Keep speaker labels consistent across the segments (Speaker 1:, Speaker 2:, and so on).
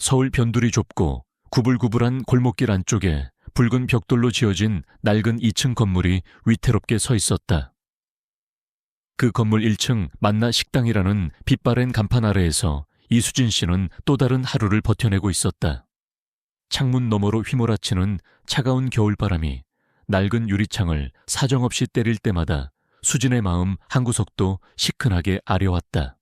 Speaker 1: 서울 변두리 좁고 구불구불한 골목길 안쪽에 붉은 벽돌로 지어진 낡은 2층 건물이 위태롭게 서 있었다. 그 건물 1층 만나 식당이라는 빛바랜 간판 아래에서 이수진 씨는 또 다른 하루를 버텨내고 있었다. 창문 너머로 휘몰아치는 차가운 겨울바람이 낡은 유리창을 사정없이 때릴 때마다 수진의 마음 한구석도 시큰하게 아려왔다.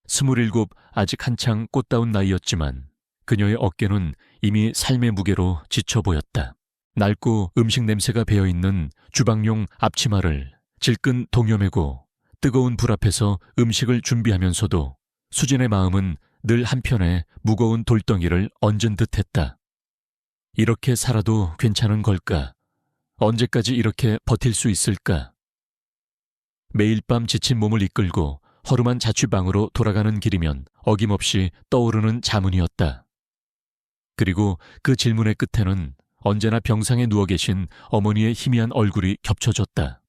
Speaker 1: 27, 아직 한창 꽃다운 나이였지만 그녀의 어깨는 이미 삶의 무게로 지쳐 보였다. 낡고 음식 냄새가 배어있는 주방용 앞치마를 질끈 동여매고 뜨거운 불 앞에서 음식을 준비하면서도 수진의 마음은 늘 한편에 무거운 돌덩이를 얹은 듯했다. 이렇게 살아도 괜찮은 걸까? 언제까지 이렇게 버틸 수 있을까? 매일 밤 지친 몸을 이끌고 허름한 자취방으로 돌아가는 길이면 어김없이 떠오르는 자문이었다. 그리고 그 질문의 끝에는 언제나 병상에 누워 계신 어머니의 희미한 얼굴이 겹쳐졌다.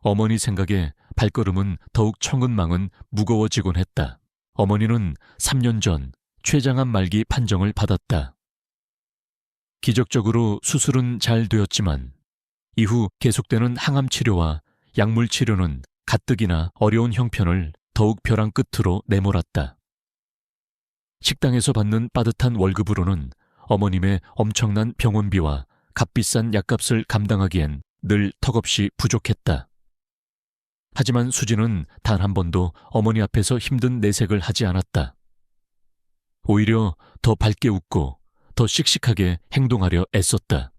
Speaker 1: 어머니 생각에 발걸음은 더욱 천근만근 무거워지곤 했다. 어머니는 3년 전 췌장암 말기 판정을 받았다. 기적적으로 수술은 잘 되었지만 이후 계속되는 항암 치료와 약물 치료는 가뜩이나 어려운 형편을 더욱 벼랑 끝으로 내몰았다. 식당에서 받는 빠듯한 월급으로는 어머님의 엄청난 병원비와 값비싼 약값을 감당하기엔 늘 턱없이 부족했다. 하지만 수진은 단 한 번도 어머니 앞에서 힘든 내색을 하지 않았다. 오히려 더 밝게 웃고 더 씩씩하게 행동하려 애썼다.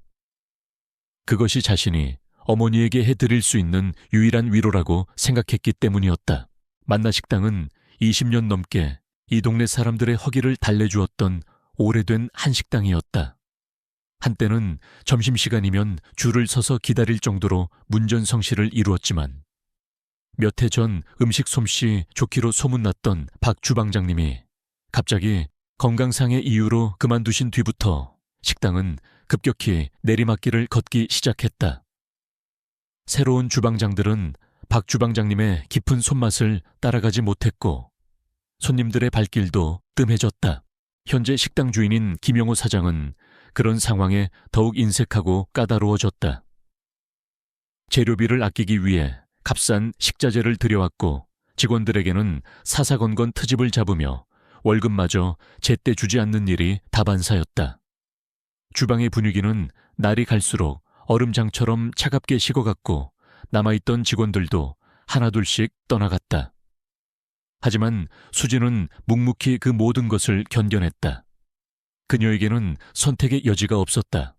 Speaker 1: 그것이 자신이 어머니에게 해드릴 수 있는 유일한 위로라고 생각했기 때문이었다. 만나 식당은 20년 넘게 이 동네 사람들의 허기를 달래주었던 오래된 한식당이었다. 한때는 점심시간이면 줄을 서서 기다릴 정도로 문전성시를 이루었지만 몇 해 전 음식 솜씨 좋기로 소문났던 박 주방장님이 갑자기 건강상의 이유로 그만두신 뒤부터 식당은 급격히 내리막길을 걷기 시작했다. 새로운 주방장들은 박 주방장님의 깊은 손맛을 따라가지 못했고 손님들의 발길도 뜸해졌다. 현재 식당 주인인 김영호 사장은 그런 상황에 더욱 인색하고 까다로워졌다. 재료비를 아끼기 위해 값싼 식자재를 들여왔고 직원들에게는 사사건건 트집을 잡으며 월급마저 제때 주지 않는 일이 다반사였다. 주방의 분위기는 날이 갈수록 얼음장처럼 차갑게 식어갔고 남아있던 직원들도 하나둘씩 떠나갔다. 하지만 수진은 묵묵히 그 모든 것을 견뎌냈다. 그녀에게는 선택의 여지가 없었다.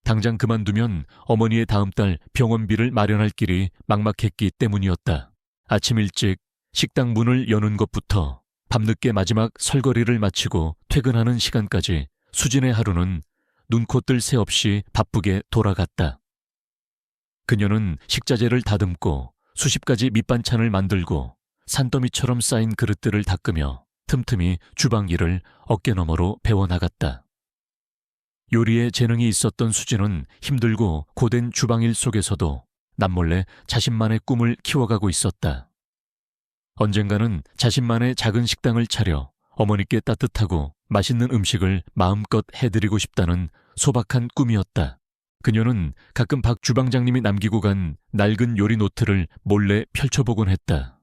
Speaker 1: 당장 그만두면 어머니의 다음 달 병원비를 마련할 길이 막막했기 때문이었다. 아침 일찍 식당 문을 여는 것부터 밤늦게 마지막 설거리를 마치고 퇴근하는 시간까지 수진의 하루는 눈코 뜰 새 없이 바쁘게 돌아갔다. 그녀는 식자재를 다듬고 수십 가지 밑반찬을 만들고 산더미처럼 쌓인 그릇들을 닦으며 틈틈이 주방 일을 어깨너머로 배워나갔다. 요리에 재능이 있었던 수진은 힘들고 고된 주방일 속에서도 남몰래 자신만의 꿈을 키워가고 있었다. 언젠가는 자신만의 작은 식당을 차려 어머니께 따뜻하고 맛있는 음식을 마음껏 해드리고 싶다는 소박한 꿈이었다. 그녀는 가끔 박 주방장님이 남기고 간 낡은 요리 노트를 몰래 펼쳐보곤 했다.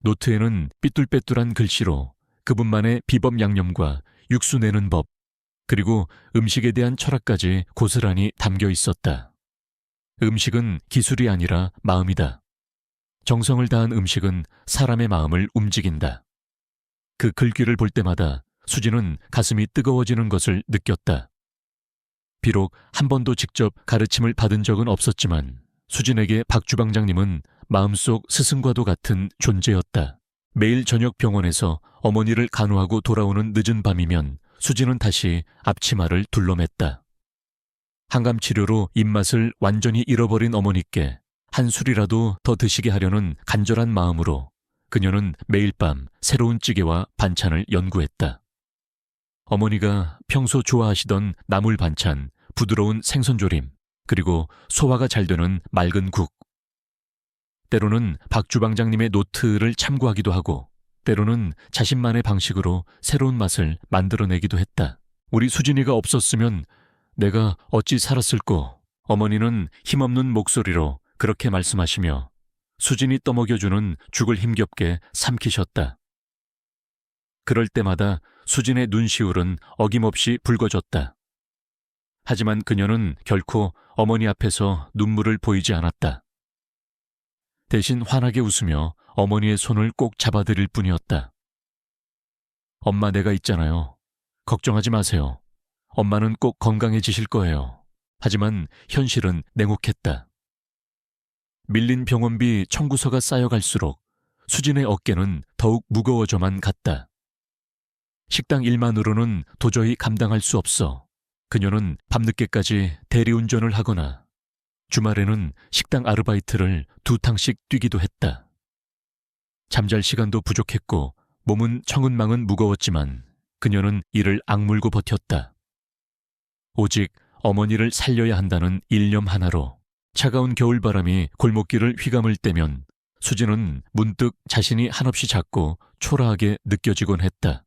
Speaker 1: 노트에는 삐뚤빼뚤한 글씨로 그분만의 비법 양념과 육수 내는 법, 그리고 음식에 대한 철학까지 고스란히 담겨 있었다. 음식은 기술이 아니라 마음이다. 정성을 다한 음식은 사람의 마음을 움직인다. 그 글귀를 볼 때마다 수진은 가슴이 뜨거워지는 것을 느꼈다. 비록 한 번도 직접 가르침을 받은 적은 없었지만 수진에게 박 주방장님은 마음속 스승과도 같은 존재였다. 매일 저녁 병원에서 어머니를 간호하고 돌아오는 늦은 밤이면 수진은 다시 앞치마를 둘러맸다. 항암 치료로 입맛을 완전히 잃어버린 어머니께 한 술이라도 더 드시게 하려는 간절한 마음으로 그녀는 매일 밤 새로운 찌개와 반찬을 연구했다. 어머니가 평소 좋아하시던 나물 반찬, 부드러운 생선조림, 그리고 소화가 잘 되는 맑은 국. 때로는 박 주방장님의 노트를 참고하기도 하고 때로는 자신만의 방식으로 새로운 맛을 만들어내기도 했다. 우리 수진이가 없었으면 내가 어찌 살았을꼬. 어머니는 힘없는 목소리로 그렇게 말씀하시며 수진이 떠먹여주는 죽을 힘겹게 삼키셨다. 그럴 때마다 수진의 눈시울은 어김없이 붉어졌다. 하지만 그녀는 결코 어머니 앞에서 눈물을 보이지 않았다. 대신 환하게 웃으며 어머니의 손을 꼭 잡아드릴 뿐이었다. 엄마, 내가 있잖아요. 걱정하지 마세요. 엄마는 꼭 건강해지실 거예요. 하지만 현실은 냉혹했다. 밀린 병원비 청구서가 쌓여갈수록 수진의 어깨는 더욱 무거워져만 갔다. 식당 일만으로는 도저히 감당할 수 없어 그녀는 밤늦게까지 대리운전을 하거나 주말에는 식당 아르바이트를 2탕씩 뛰기도 했다. 잠잘 시간도 부족했고 몸은 천근만은 무거웠지만 그녀는 이를 악물고 버텼다. 오직 어머니를 살려야 한다는 일념 하나로. 차가운 겨울바람이 골목길을 휘감을 때면 수진은 문득 자신이 한없이 작고 초라하게 느껴지곤 했다.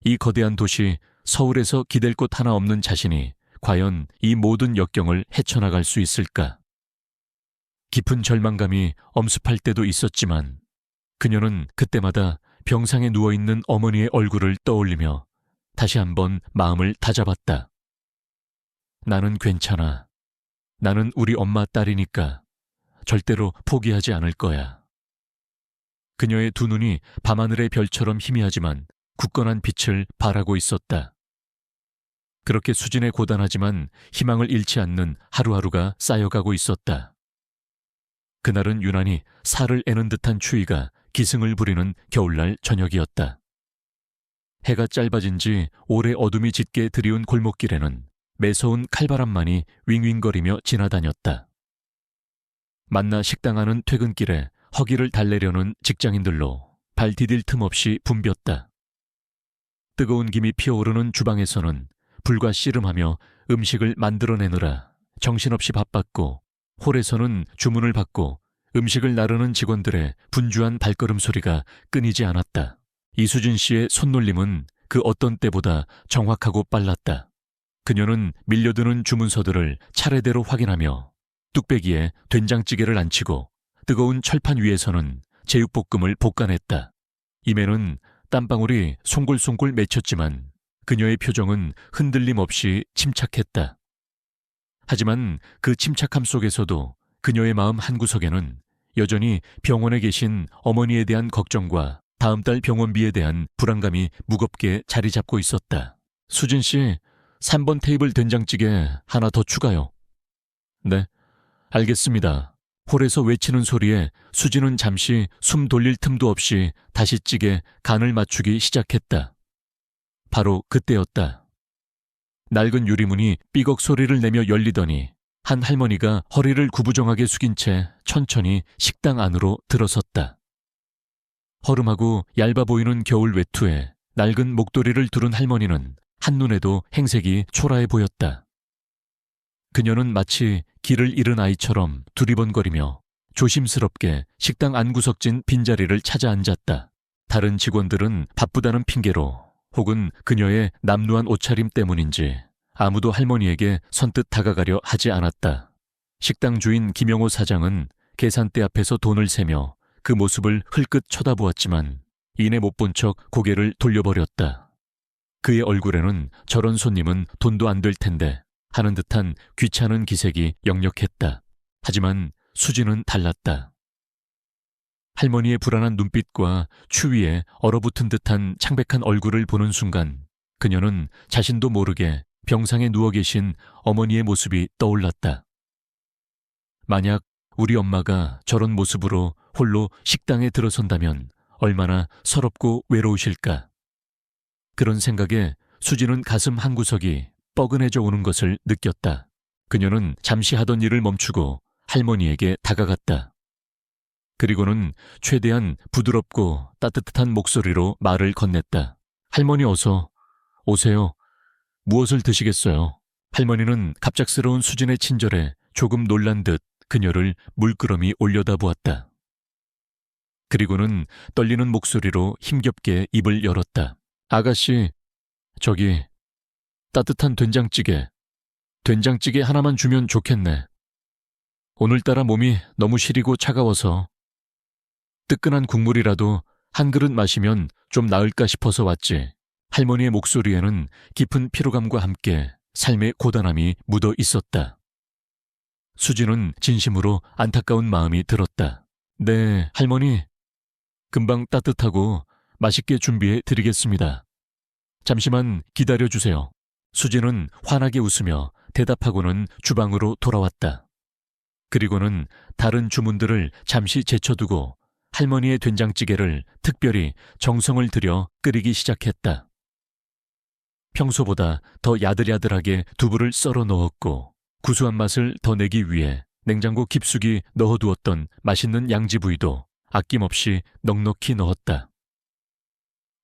Speaker 1: 이 거대한 도시 서울에서 기댈 곳 하나 없는 자신이 과연 이 모든 역경을 헤쳐나갈 수 있을까? 깊은 절망감이 엄습할 때도 있었지만 그녀는 그때마다 병상에 누워있는 어머니의 얼굴을 떠올리며 다시 한번 마음을 다잡았다. 나는 괜찮아. 나는 우리 엄마 딸이니까 절대로 포기하지 않을 거야. 그녀의 두 눈이 밤하늘의 별처럼 희미하지만 굳건한 빛을 발하고 있었다. 그렇게 수진의 고단하지만 희망을 잃지 않는 하루하루가 쌓여가고 있었다. 그날은 유난히 살을 애는 듯한 추위가 기승을 부리는 겨울날 저녁이었다. 해가 짧아진 지 오래 어둠이 짙게 드리운 골목길에는 매서운 칼바람만이 윙윙거리며 지나다녔다. 만나 식당 안은 퇴근길에 허기를 달래려는 직장인들로 발 디딜 틈 없이 붐볐다. 뜨거운 김이 피어오르는 주방에서는 불과 씨름하며 음식을 만들어내느라 정신없이 바빴고 홀에서는 주문을 받고 음식을 나르는 직원들의 분주한 발걸음 소리가 끊이지 않았다. 이수진 씨의 손놀림은 그 어떤 때보다 정확하고 빨랐다. 그녀는 밀려드는 주문서들을 차례대로 확인하며 뚝배기에 된장찌개를 안치고 뜨거운 철판 위에서는 제육볶음을 볶아냈다. 입에는 땀방울이 송골송골 맺혔지만 그녀의 표정은 흔들림 없이 침착했다. 하지만 그 침착함 속에서도 그녀의 마음 한구석에는 여전히 병원에 계신 어머니에 대한 걱정과 다음 달 병원비에 대한 불안감이 무겁게 자리 잡고 있었다. 수진 씨, 3번 테이블 된장찌개 하나 더 추가요. 네, 알겠습니다. 홀에서 외치는 소리에 수진은 잠시 숨 돌릴 틈도 없이 다시 찌개 간을 맞추기 시작했다. 바로 그때였다. 낡은 유리문이 삐걱 소리를 내며 열리더니 한 할머니가 허리를 구부정하게 숙인 채 천천히 식당 안으로 들어섰다. 허름하고 얇아 보이는 겨울 외투에 낡은 목도리를 두른 할머니는 한눈에도 행색이 초라해 보였다. 그녀는 마치 길을 잃은 아이처럼 두리번거리며 조심스럽게 식당 안구석진 빈자리를 찾아 앉았다. 다른 직원들은 바쁘다는 핑계로 혹은 그녀의 남루한 옷차림 때문인지 아무도 할머니에게 선뜻 다가가려 하지 않았다. 식당 주인 김영호 사장은 계산대 앞에서 돈을 세며 그 모습을 흘끗 쳐다보았지만 이내 못 본 척 고개를 돌려버렸다. 그의 얼굴에는 저런 손님은 돈도 안 될 텐데 하는 듯한 귀찮은 기색이 역력했다. 하지만 수진은 달랐다. 할머니의 불안한 눈빛과 추위에 얼어붙은 듯한 창백한 얼굴을 보는 순간 그녀는 자신도 모르게 병상에 누워 계신 어머니의 모습이 떠올랐다. 만약 우리 엄마가 저런 모습으로 홀로 식당에 들어선다면 얼마나 서럽고 외로우실까. 그런 생각에 수진은 가슴 한구석이 뻐근해져 오는 것을 느꼈다. 그녀는 잠시 하던 일을 멈추고 할머니에게 다가갔다. 그리고는 최대한 부드럽고 따뜻한 목소리로 말을 건넸다. 할머니 어서 오세요. 무엇을 드시겠어요? 할머니는 갑작스러운 수진의 친절에 조금 놀란 듯 그녀를 물끄러미 올려다보았다. 그리고는 떨리는 목소리로 힘겹게 입을 열었다. 아가씨, 저기 따뜻한 된장찌개 하나만 주면 좋겠네. 오늘따라 몸이 너무 시리고 차가워서 뜨끈한 국물이라도 한 그릇 마시면 좀 나을까 싶어서 왔지. 할머니의 목소리에는 깊은 피로감과 함께 삶의 고단함이 묻어 있었다. 수지는 진심으로 안타까운 마음이 들었다. 네, 할머니. 금방 따뜻하고 맛있게 준비해 드리겠습니다. 잠시만 기다려 주세요. 수지는 환하게 웃으며 대답하고는 주방으로 돌아왔다. 그리고는 다른 주문들을 잠시 제쳐두고 할머니의 된장찌개를 특별히 정성을 들여 끓이기 시작했다. 평소보다 더 야들야들하게 두부를 썰어 넣었고 구수한 맛을 더 내기 위해 냉장고 깊숙이 넣어두었던 맛있는 양지부위도 아낌없이 넉넉히 넣었다.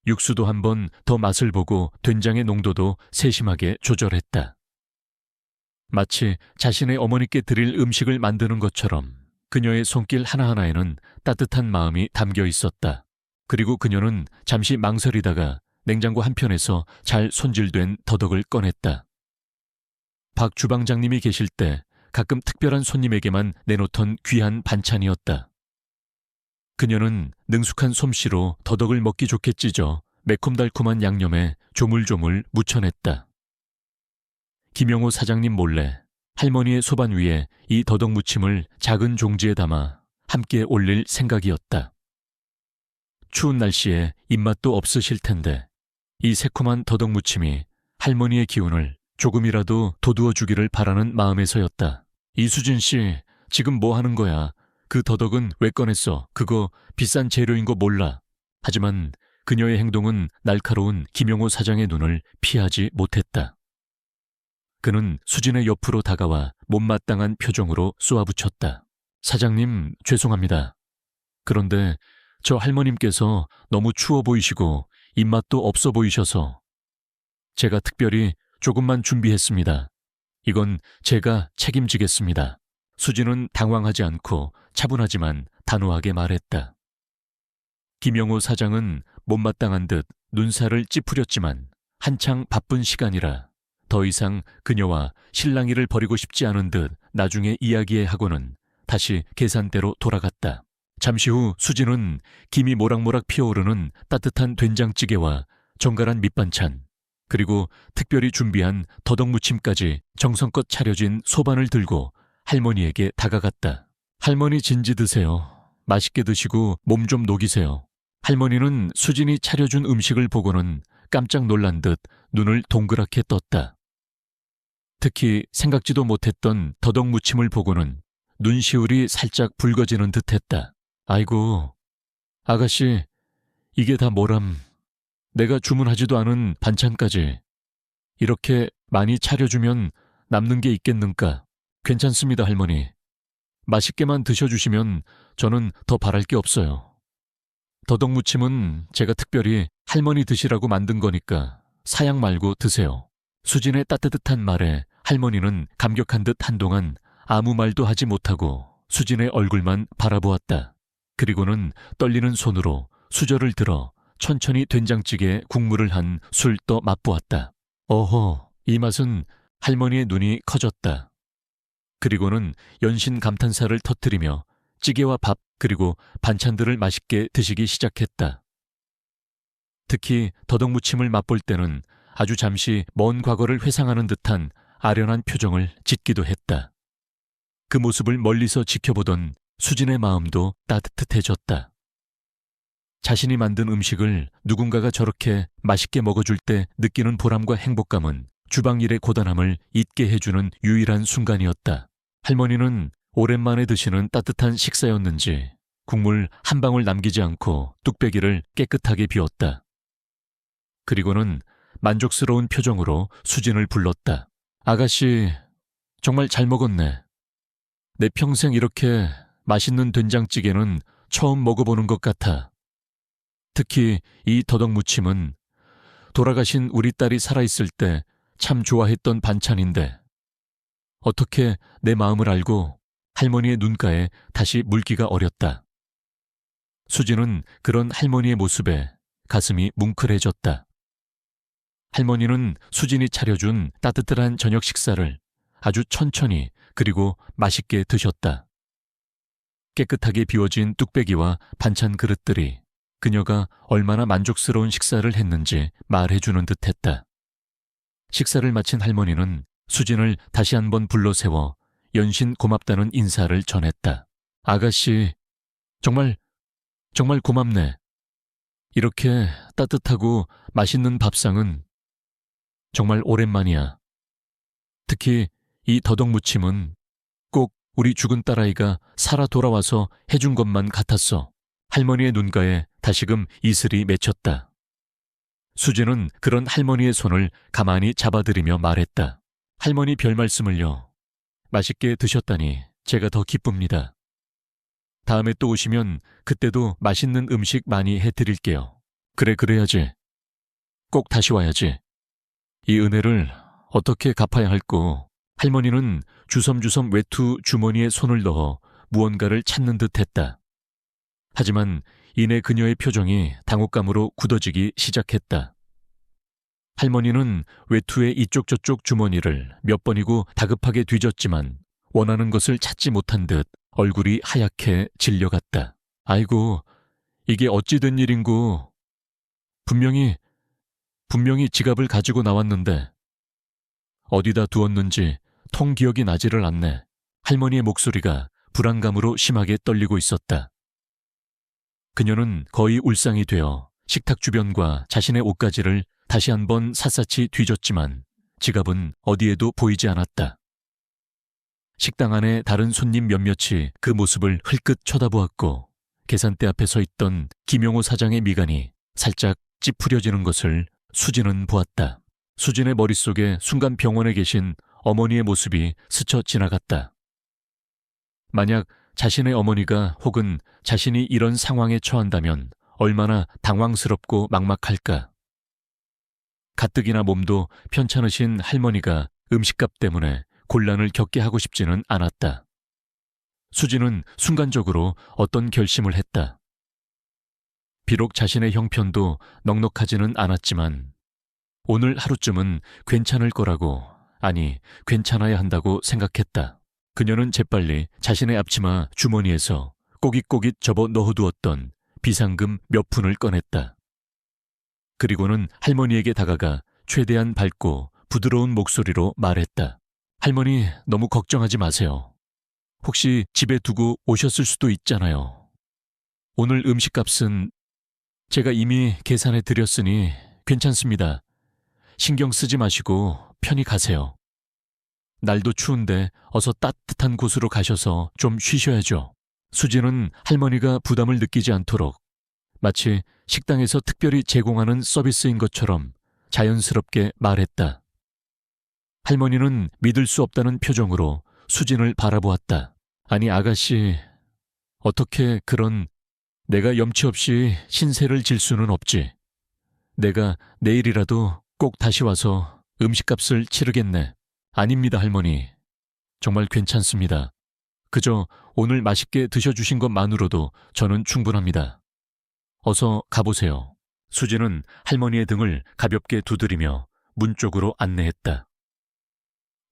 Speaker 1: 육수도 한번 더 맛을 보고 된장의 농도도 세심하게 조절했다. 마치 자신의 어머니께 드릴 음식을 만드는 것처럼 그녀의 손길 하나하나에는 따뜻한 마음이 담겨 있었다. 그리고 그녀는 잠시 망설이다가 냉장고 한편에서 잘 손질된 더덕을 꺼냈다. 박 주방장님이 계실 때 가끔 특별한 손님에게만 내놓던 귀한 반찬이었다. 그녀는 능숙한 솜씨로 더덕을 먹기 좋게 찢어 매콤달콤한 양념에 조물조물 묻혀냈다. 김영호 사장님 몰래 할머니의 소반 위에 이 더덕 무침을 작은 종지에 담아 함께 올릴 생각이었다. 추운 날씨에 입맛도 없으실 텐데 이 새콤한 더덕 무침이 할머니의 기운을 조금이라도 돋우어 주기를 바라는 마음에서였다. 이수진 씨, 지금 뭐 하는 거야? 그 더덕은 왜 꺼냈어? 그거 비싼 재료인 거 몰라. 하지만 그녀의 행동은 날카로운 김용호 사장의 눈을 피하지 못했다. 그는 수진의 옆으로 다가와 못마땅한 표정으로 쏘아붙였다. 사장님, 죄송합니다. 그런데 저 할머님께서 너무 추워 보이시고 입맛도 없어 보이셔서 제가 특별히 조금만 준비했습니다. 이건 제가 책임지겠습니다. 수진은 당황하지 않고 차분하지만 단호하게 말했다. 김영호 사장은 못마땅한 듯 눈살을 찌푸렸지만 한창 바쁜 시간이라 더 이상 그녀와 실랑이를 벌이고 싶지 않은 듯 나중에 이야기해 하고는 다시 계산대로 돌아갔다. 잠시 후 수진은 김이 모락모락 피어오르는 따뜻한 된장찌개와 정갈한 밑반찬, 그리고 특별히 준비한 더덕무침까지 정성껏 차려진 소반을 들고 할머니에게 다가갔다. 할머니 진지 드세요. 맛있게 드시고 몸 좀 녹이세요. 할머니는 수진이 차려준 음식을 보고는 깜짝 놀란 듯 눈을 동그랗게 떴다. 특히 생각지도 못했던 더덕무침을 보고는 눈시울이 살짝 붉어지는 듯했다. 아이고, 아가씨, 이게 다 뭐람. 내가 주문하지도 않은 반찬까지 이렇게 많이 차려주면 남는 게 있겠는가? 괜찮습니다, 할머니. 맛있게만 드셔주시면 저는 더 바랄 게 없어요. 더덕무침은 제가 특별히 할머니 드시라고 만든 거니까 사양 말고 드세요. 수진의 따뜻한 말에 할머니는 감격한 듯 한동안 아무 말도 하지 못하고 수진의 얼굴만 바라보았다. 그리고는 떨리는 손으로 수저를 들어 천천히 된장찌개에 국물을 한 술 떠 맛보았다. 어허, 이 맛은. 할머니의 눈이 커졌다. 그리고는 연신 감탄사를 터뜨리며 찌개와 밥 그리고 반찬들을 맛있게 드시기 시작했다. 특히 더덕무침을 맛볼 때는 아주 잠시 먼 과거를 회상하는 듯한 아련한 표정을 짓기도 했다. 그 모습을 멀리서 지켜보던 수진의 마음도 따뜻해졌다. 자신이 만든 음식을 누군가가 저렇게 맛있게 먹어줄 때 느끼는 보람과 행복감은 주방일의 고단함을 잊게 해주는 유일한 순간이었다. 할머니는 오랜만에 드시는 따뜻한 식사였는지 국물 한 방울 남기지 않고 뚝배기를 깨끗하게 비웠다. 그리고는 만족스러운 표정으로 수진을 불렀다. 아가씨, 정말 잘 먹었네. 내 평생 이렇게 맛있는 된장찌개는 처음 먹어보는 것 같아. 특히 이 더덕무침은 돌아가신 우리 딸이 살아있을 때 참 좋아했던 반찬인데 어떻게 내 마음을 알고 할머니의 눈가에 다시 물기가 어렸다. 수지는 그런 할머니의 모습에 가슴이 뭉클해졌다. 할머니는 수진이 차려준 따뜻한 저녁 식사를 아주 천천히 그리고 맛있게 드셨다. 깨끗하게 비워진 뚝배기와 반찬 그릇들이 그녀가 얼마나 만족스러운 식사를 했는지 말해주는 듯했다. 식사를 마친 할머니는 수진을 다시 한번 불러 세워 연신 고맙다는 인사를 전했다. 아가씨, 정말 고맙네. 이렇게 따뜻하고 맛있는 밥상은 정말 오랜만이야. 특히 이 더덕무침은 꼭 우리 죽은 딸아이가 살아 돌아와서 해준 것만 같았어. 할머니의 눈가에 다시금 이슬이 맺혔다. 수지는 그런 할머니의 손을 가만히 잡아들이며 말했다. 할머니 별 말씀을요. 맛있게 드셨다니 제가 더 기쁩니다. 다음에 또 오시면 그때도 맛있는 음식 많이 해드릴게요. 그래야지. 꼭 다시 와야지. 이 은혜를 어떻게 갚아야 할꼬. 할머니는 주섬주섬 외투 주머니에 손을 넣어 무언가를 찾는 듯 했다. 하지만 이내 그녀의 표정이 당혹감으로 굳어지기 시작했다. 할머니는 외투의 이쪽 저쪽 주머니를 몇 번이고 다급하게 뒤졌지만 원하는 것을 찾지 못한 듯 얼굴이 하얗게 질려갔다. 아이고, 이게 어찌 된 일인고. 분명히 지갑을 가지고 나왔는데 어디다 두었는지 통 기억이 나지를 않네. 할머니의 목소리가 불안감으로 심하게 떨리고 있었다. 그녀는 거의 울상이 되어 식탁 주변과 자신의 옷가지를 다시 한번 샅샅이 뒤졌지만 지갑은 어디에도 보이지 않았다. 식당 안에 다른 손님 몇몇이 그 모습을 흘끗 쳐다보았고 계산대 앞에 서 있던 김용호 사장의 미간이 살짝 찌푸려지는 것을 수진은 보았다. 수진의 머릿속에 순간 병원에 계신 어머니의 모습이 스쳐 지나갔다. 만약 자신의 어머니가 혹은 자신이 이런 상황에 처한다면 얼마나 당황스럽고 막막할까. 가뜩이나 몸도 편찮으신 할머니가 음식값 때문에 곤란을 겪게 하고 싶지는 않았다. 수진은 순간적으로 어떤 결심을 했다. 비록 자신의 형편도 넉넉하지는 않았지만 오늘 하루쯤은 괜찮을 거라고, 아니 괜찮아야 한다고 생각했다. 그녀는 재빨리 자신의 앞치마 주머니에서 꼬깃꼬깃 접어 넣어두었던 비상금 몇 푼을 꺼냈다. 그리고는 할머니에게 다가가 최대한 밝고 부드러운 목소리로 말했다. 할머니, 너무 걱정하지 마세요. 혹시 집에 두고 오셨을 수도 있잖아요. 오늘 음식값은 제가 이미 계산해 드렸으니 괜찮습니다. 신경 쓰지 마시고 편히 가세요. 날도 추운데 어서 따뜻한 곳으로 가셔서 좀 쉬셔야죠. 수지는 할머니가 부담을 느끼지 않도록 마치 식당에서 특별히 제공하는 서비스인 것처럼 자연스럽게 말했다. 할머니는 믿을 수 없다는 표정으로 수진을 바라보았다. 아니 아가씨, 어떻게 그런... 내가 염치 없이 신세를 질 수는 없지. 내가 내일이라도 꼭 다시 와서 음식값을 치르겠네. 아닙니다, 할머니. 정말 괜찮습니다. 그저 오늘 맛있게 드셔주신 것만으로도 저는 충분합니다. 어서 가보세요. 수지는 할머니의 등을 가볍게 두드리며 문 쪽으로 안내했다.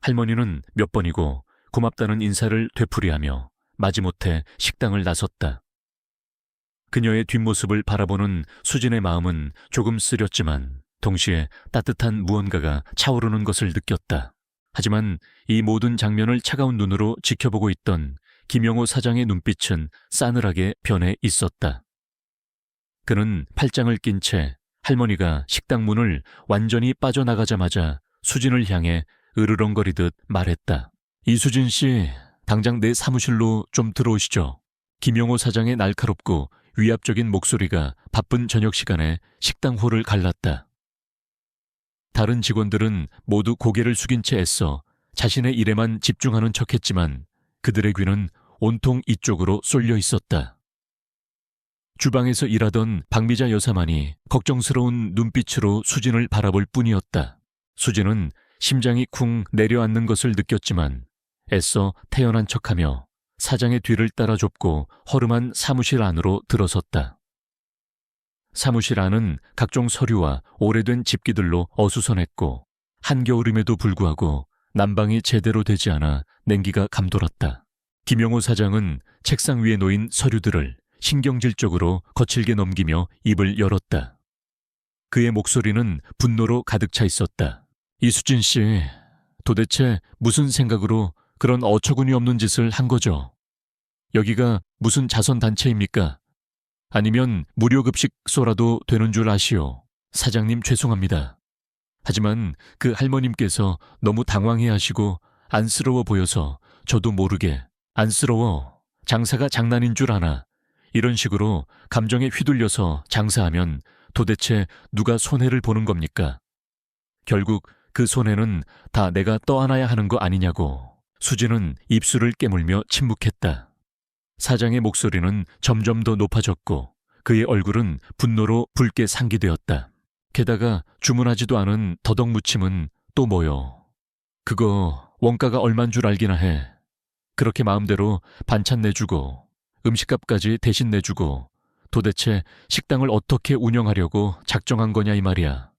Speaker 1: 할머니는 몇 번이고 고맙다는 인사를 되풀이하며 마지못해 식당을 나섰다. 그녀의 뒷모습을 바라보는 수진의 마음은 조금 쓰렸지만 동시에 따뜻한 무언가가 차오르는 것을 느꼈다. 하지만 이 모든 장면을 차가운 눈으로 지켜보고 있던 김용호 사장의 눈빛은 싸늘하게 변해 있었다. 그는 팔짱을 낀 채 할머니가 식당 문을 완전히 빠져나가자마자 수진을 향해 으르렁거리듯 말했다. 이수진 씨, 당장 내 사무실로 좀 들어오시죠. 김용호 사장의 날카롭고 위압적인 목소리가 바쁜 저녁 시간에 식당 홀을 갈랐다. 다른 직원들은 모두 고개를 숙인 채 애써 자신의 일에만 집중하는 척했지만 그들의 귀는 온통 이쪽으로 쏠려 있었다. 주방에서 일하던 박미자 여사만이 걱정스러운 눈빛으로 수진을 바라볼 뿐이었다. 수진은 심장이 쿵 내려앉는 것을 느꼈지만 애써 태연한 척하며 사장의 뒤를 따라 좁고 허름한 사무실 안으로 들어섰다. 사무실 안은 각종 서류와 오래된 집기들로 어수선했고 한겨울임에도 불구하고 난방이 제대로 되지 않아 냉기가 감돌았다. 김영호 사장은 책상 위에 놓인 서류들을 신경질적으로 거칠게 넘기며 입을 열었다. 그의 목소리는 분노로 가득 차 있었다. 이수진 씨, 도대체 무슨 생각으로 그런 어처구니 없는 짓을 한 거죠? 여기가 무슨 자선단체입니까? 아니면 무료급식소라도 되는 줄 아시오. 사장님 죄송합니다. 하지만 그 할머님께서 너무 당황해하시고 안쓰러워 보여서 저도 모르게 안쓰러워, 장사가 장난인 줄 아나, 이런 식으로 감정에 휘둘려서 장사하면 도대체 누가 손해를 보는 겁니까? 결국 그 손해는 다 내가 떠안아야 하는 거 아니냐고. 수진은 입술을 깨물며 침묵했다. 사장의 목소리는 점점 더 높아졌고 그의 얼굴은 분노로 붉게 상기되었다. 게다가 주문하지도 않은 더덕무침은 또 뭐요? 그거 원가가 얼만 줄 알기나 해. 그렇게 마음대로 반찬 내주고 음식값까지 대신 내주고 도대체 식당을 어떻게 운영하려고 작정한 거냐 이 말이야.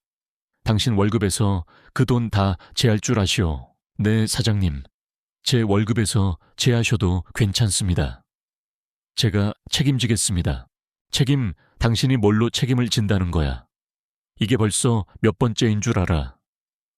Speaker 1: 당신 월급에서 그 돈 다 제할 줄 아시오. 네, 사장님. 제 월급에서 제하셔도 괜찮습니다. 제가 책임지겠습니다. 책임, 당신이 뭘로 책임을 진다는 거야. 이게 벌써 몇 번째인 줄 알아.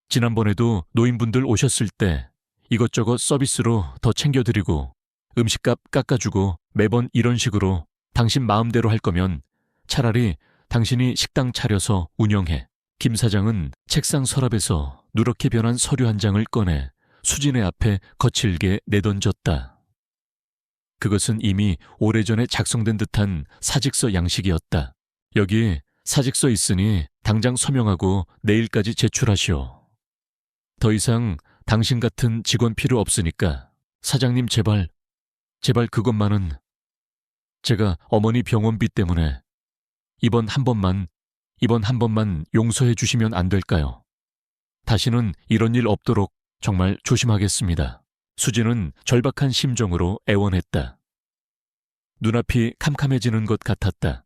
Speaker 1: 지난번에도 노인분들 오셨을 때 이것저것 서비스로 더 챙겨드리고 음식값 깎아주고 매번 이런 식으로 당신 마음대로 할 거면 차라리 당신이 식당 차려서 운영해. 김 사장은 책상 서랍에서 누렇게 변한 서류 한 장을 꺼내 수진의 앞에 거칠게 내던졌다. 그것은 이미 오래전에 작성된 듯한 사직서 양식이었다. 여기 사직서 있으니 당장 서명하고 내일까지 제출하시오. 더 이상 당신 같은 직원 필요 없으니까 사장님 제발 그것만은 제가 어머니 병원비 때문에 이번 한 번만 용서해 주시면 안 될까요? 다시는 이런 일 없도록 정말 조심하겠습니다. 수진은 절박한 심정으로 애원했다. 눈앞이 캄캄해지는 것 같았다.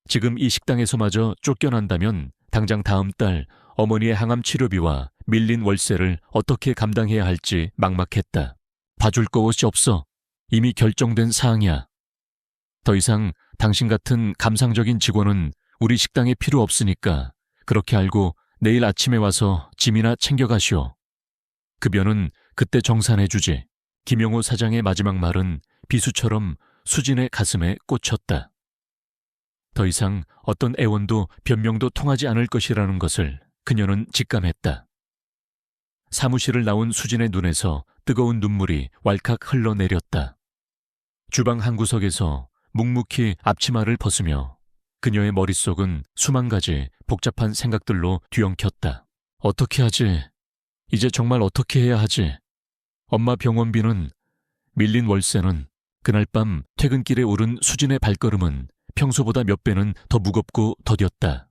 Speaker 1: 지금 이 식당에서마저 쫓겨난다면 당장 다음 달 어머니의 항암 치료비와 밀린 월세를 어떻게 감당해야 할지 막막했다. 봐줄 것이 없어. 이미 결정된 사항이야. 더 이상 당신 같은 감상적인 직원은 우리 식당에 필요 없으니까 그렇게 알고 내일 아침에 와서 짐이나 챙겨가시오. 급여는 그때 정산해주지. 김영호 사장의 마지막 말은 비수처럼 수진의 가슴에 꽂혔다. 더 이상 어떤 애원도 변명도 통하지 않을 것이라는 것을 그녀는 직감했다. 사무실을 나온 수진의 눈에서 뜨거운 눈물이 왈칵 흘러내렸다. 주방 한 구석에서 묵묵히 앞치마를 벗으며 그녀의 머릿속은 수만 가지 복잡한 생각들로 뒤엉켰다. 어떻게 하지? 이제 정말 어떻게 해야 하지? 엄마 병원비는, 밀린 월세는, 그날 밤 퇴근길에 오른 수진의 발걸음은 평소보다 몇 배는 더 무겁고 더뎠다.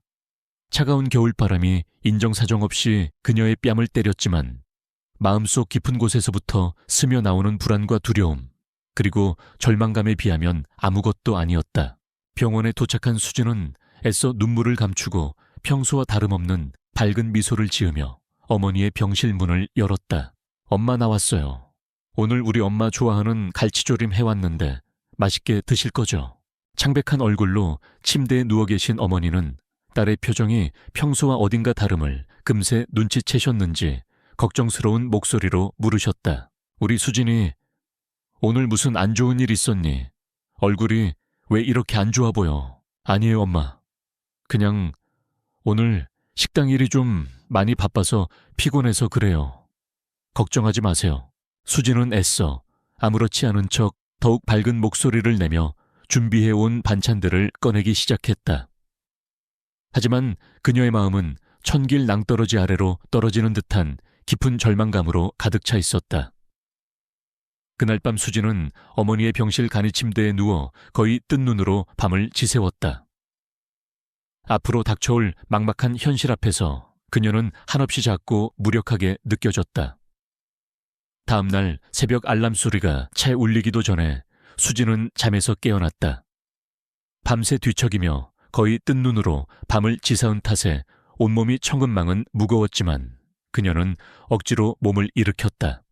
Speaker 1: 차가운 겨울바람이 인정사정 없이 그녀의 뺨을 때렸지만 마음속 깊은 곳에서부터 스며 나오는 불안과 두려움, 그리고 절망감에 비하면 아무것도 아니었다. 병원에 도착한 수진은 애써 눈물을 감추고 평소와 다름없는 밝은 미소를 지으며 어머니의 병실 문을 열었다. 엄마 나왔어요. 오늘 우리 엄마 좋아하는 갈치조림 해왔는데 맛있게 드실 거죠? 창백한 얼굴로 침대에 누워 계신 어머니는 딸의 표정이 평소와 어딘가 다름을 금세 눈치채셨는지 걱정스러운 목소리로 물으셨다. 우리 수진이 오늘 무슨 안 좋은 일 있었니? 얼굴이 왜 이렇게 안 좋아 보여? 아니에요, 엄마. 그냥 오늘 식당 일이 좀 많이 바빠서 피곤해서 그래요. 걱정하지 마세요. 수진은 애써 아무렇지 않은 척 더욱 밝은 목소리를 내며 준비해온 반찬들을 꺼내기 시작했다. 하지만 그녀의 마음은 천길 낭떠러지 아래로 떨어지는 듯한 깊은 절망감으로 가득 차 있었다. 그날 밤 수진은 어머니의 병실 간이 침대에 누워 거의 뜬 눈으로 밤을 지새웠다. 앞으로 닥쳐올 막막한 현실 앞에서 그녀는 한없이 작고 무력하게 느껴졌다. 다음날 새벽 알람 소리가 채 울리기도 전에 수진은 잠에서 깨어났다. 밤새 뒤척이며 거의 뜬 눈으로 밤을 지사은 탓에 온몸이 천근망은 무거웠지만 그녀는 억지로 몸을 일으켰다.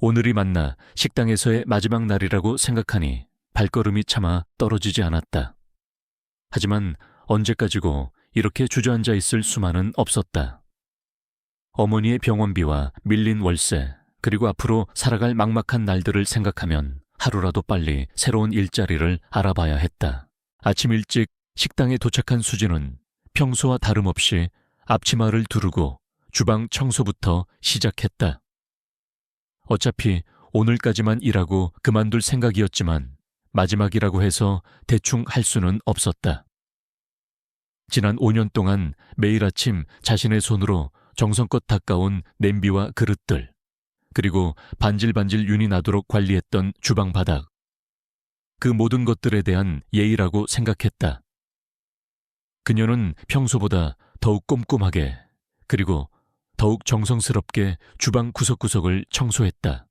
Speaker 1: 오늘이 만나 식당에서의 마지막 날이라고 생각하니 발걸음이 차마 떨어지지 않았다. 하지만 언제까지고 이렇게 주저앉아 있을 수만은 없었다. 어머니의 병원비와 밀린 월세, 그리고 앞으로 살아갈 막막한 날들을 생각하면 하루라도 빨리 새로운 일자리를 알아봐야 했다. 아침 일찍 식당에 도착한 수진은 평소와 다름없이 앞치마를 두르고 주방 청소부터 시작했다. 어차피 오늘까지만 일하고 그만둘 생각이었지만 마지막이라고 해서 대충 할 수는 없었다. 지난 5년 동안 매일 아침 자신의 손으로 정성껏 닦아온 냄비와 그릇들, 그리고 반질반질 윤이 나도록 관리했던 주방 바닥, 그 모든 것들에 대한 예의라고 생각했다. 그녀는 평소보다 더욱 꼼꼼하게, 그리고 더욱 정성스럽게 주방 구석구석을 청소했다.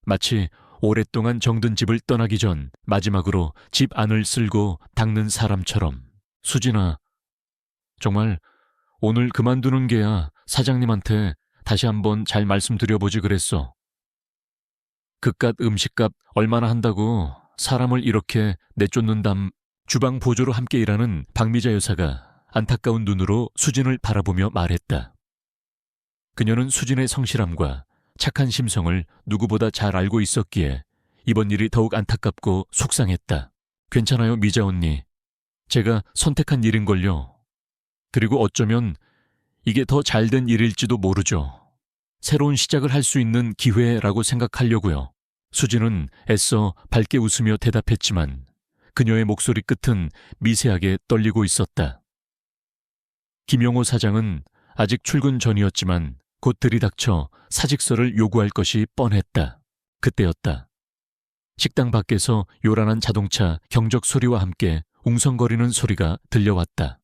Speaker 1: 마치 오랫동안 정든 집을 떠나기 전 마지막으로 집 안을 쓸고 닦는 사람처럼. 수진아, 정말 오늘 그만두는 게야 사장님한테 다시 한번 잘 말씀드려보지 그랬어. 그깟 음식값 얼마나 한다고 사람을 이렇게 내쫓는담. 주방 보조로 함께 일하는 박미자 여사가 안타까운 눈으로 수진을 바라보며 말했다. 그녀는 수진의 성실함과 착한 심성을 누구보다 잘 알고 있었기에 이번 일이 더욱 안타깝고 속상했다. 괜찮아요, 미자 언니. 제가 선택한 일인걸요. 그리고 어쩌면 이게 더 잘된 일일지도 모르죠. 새로운 시작을 할 수 있는 기회라고 생각하려고요. 수진은 애써 밝게 웃으며 대답했지만 그녀의 목소리 끝은 미세하게 떨리고 있었다. 김용호 사장은 아직 출근 전이었지만 곧 들이닥쳐 사직서를 요구할 것이 뻔했다. 그때였다. 식당 밖에서 요란한 자동차 경적 소리와 함께 웅성거리는 소리가 들려왔다.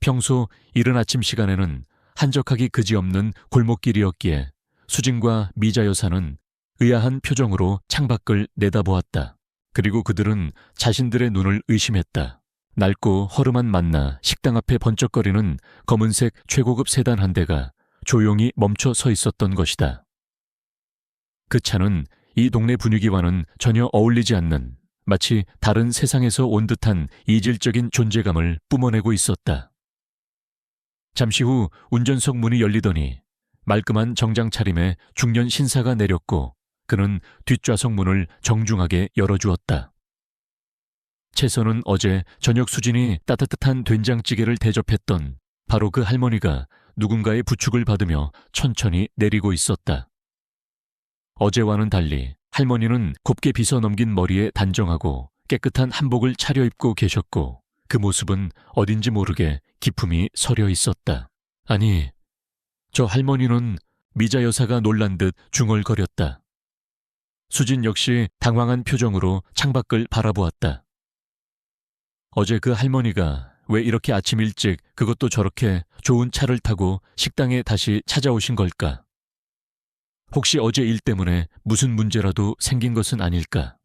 Speaker 1: 평소 이른 아침 시간에는 한적하기 그지없는 골목길이었기에 수진과 미자 여사는 의아한 표정으로 창밖을 내다보았다. 그리고 그들은 자신들의 눈을 의심했다. 낡고 허름한 만나 식당 앞에 번쩍거리는 검은색 최고급 세단 한 대가 조용히 멈춰 서 있었던 것이다. 그 차는 이 동네 분위기와는 전혀 어울리지 않는 마치 다른 세상에서 온 듯한 이질적인 존재감을 뿜어내고 있었다. 잠시 후 운전석 문이 열리더니 말끔한 정장 차림의 중년 신사가 내렸고 그는 뒷좌석 문을 정중하게 열어주었다. 채선은 어제 저녁 수진이 따뜻한 된장찌개를 대접했던 바로 그 할머니가 누군가의 부축을 받으며 천천히 내리고 있었다. 어제와는 달리 할머니는 곱게 빗어 넘긴 머리에 단정하고 깨끗한 한복을 차려입고 계셨고 그 모습은 어딘지 모르게 기품이 서려 있었다. 아니, 저 할머니는 미자 여사가 놀란 듯 중얼거렸다. 수진 역시 당황한 표정으로 창밖을 바라보았다. 어제 그 할머니가 왜 이렇게 아침 일찍 그것도 저렇게 좋은 차를 타고 식당에 다시 찾아오신 걸까? 혹시 어제 일 때문에 무슨 문제라도 생긴 것은 아닐까?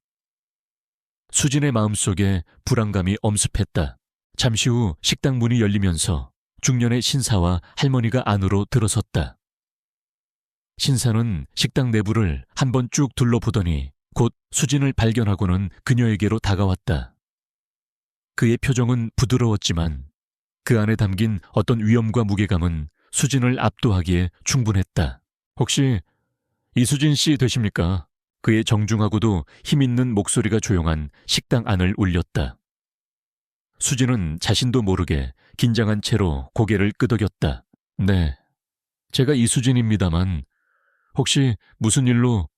Speaker 1: 수진의 마음속에 불안감이 엄습했다. 잠시 후 식당 문이 열리면서 중년의 신사와 할머니가 안으로 들어섰다. 신사는 식당 내부를 한번 쭉 둘러보더니 곧 수진을 발견하고는 그녀에게로 다가왔다. 그의 표정은 부드러웠지만 그 안에 담긴 어떤 위엄과 무게감은 수진을 압도하기에 충분했다. 혹시 이수진 씨 되십니까? 그의 정중하고도 힘있는 목소리가 조용한 식당 안을 울렸다. 수진은 자신도 모르게 긴장한 채로 고개를 끄덕였다. 네, 제가 이수진입니다만 혹시 무슨 일로...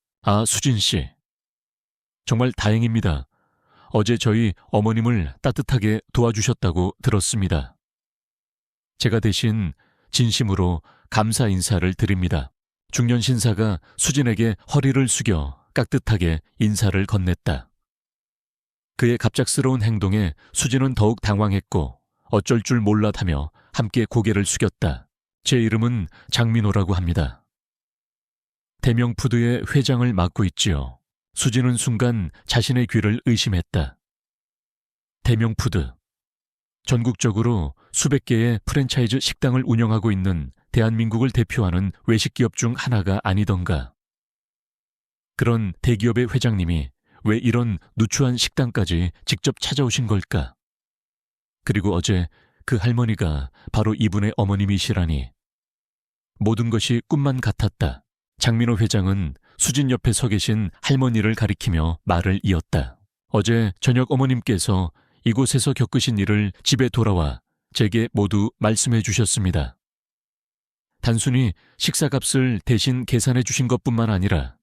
Speaker 1: 수진 씨. 정말 다행입니다. 어제 저희 어머님을 따뜻하게 도와주셨다고 들었습니다. 제가 대신 진심으로 감사 인사를 드립니다. 중년 신사가 수진에게 허리를 숙여 깍듯하게 인사를 건넸다. 그의 갑작스러운 행동에 수진은 더욱 당황했고 어쩔 줄 몰라하며 함께 고개를 숙였다. 제 이름은 장민호라고 합니다. 대명푸드의 회장을 맡고 있지요. 수진은 순간 자신의 귀를 의심했다. 대명푸드. 전국적으로 수백 개의 프랜차이즈 식당을 운영하고 있는 대한민국을 대표하는 외식기업 중 하나가 아니던가. 그런 대기업의 회장님이 왜 이런 누추한 식당까지 직접 찾아오신 걸까? 그리고 어제 그 할머니가 바로 이분의 어머님이시라니. 모든 것이 꿈만 같았다. 장민호 회장은 수진 옆에 서 계신 할머니를 가리키며 말을 이었다. 어제 저녁 어머님께서 이곳에서 겪으신 일을 집에 돌아와 제게 모두 말씀해 주셨습니다. 단순히 식사값을 대신 계산해 주신 것뿐만 아니라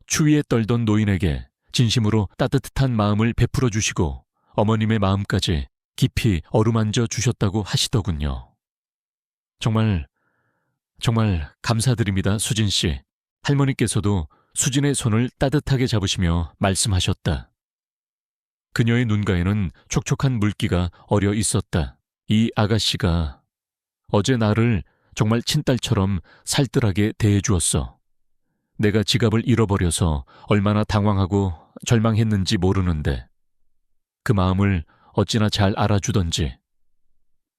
Speaker 1: 추위에 떨던 노인에게 진심으로 따뜻한 마음을 베풀어 주시고 어머님의 마음까지 깊이 어루만져 주셨다고 하시더군요. 정말 감사드립니다, 수진 씨. 할머니께서도 수진의 손을 따뜻하게 잡으시며 말씀하셨다. 그녀의 눈가에는 촉촉한 물기가 어려 있었다. 이 아가씨가 어제 나를 정말 친딸처럼 살뜰하게 대해주었어. 내가 지갑을 잃어버려서 얼마나 당황하고 절망했는지 모르는데 그 마음을 어찌나 잘 알아주던지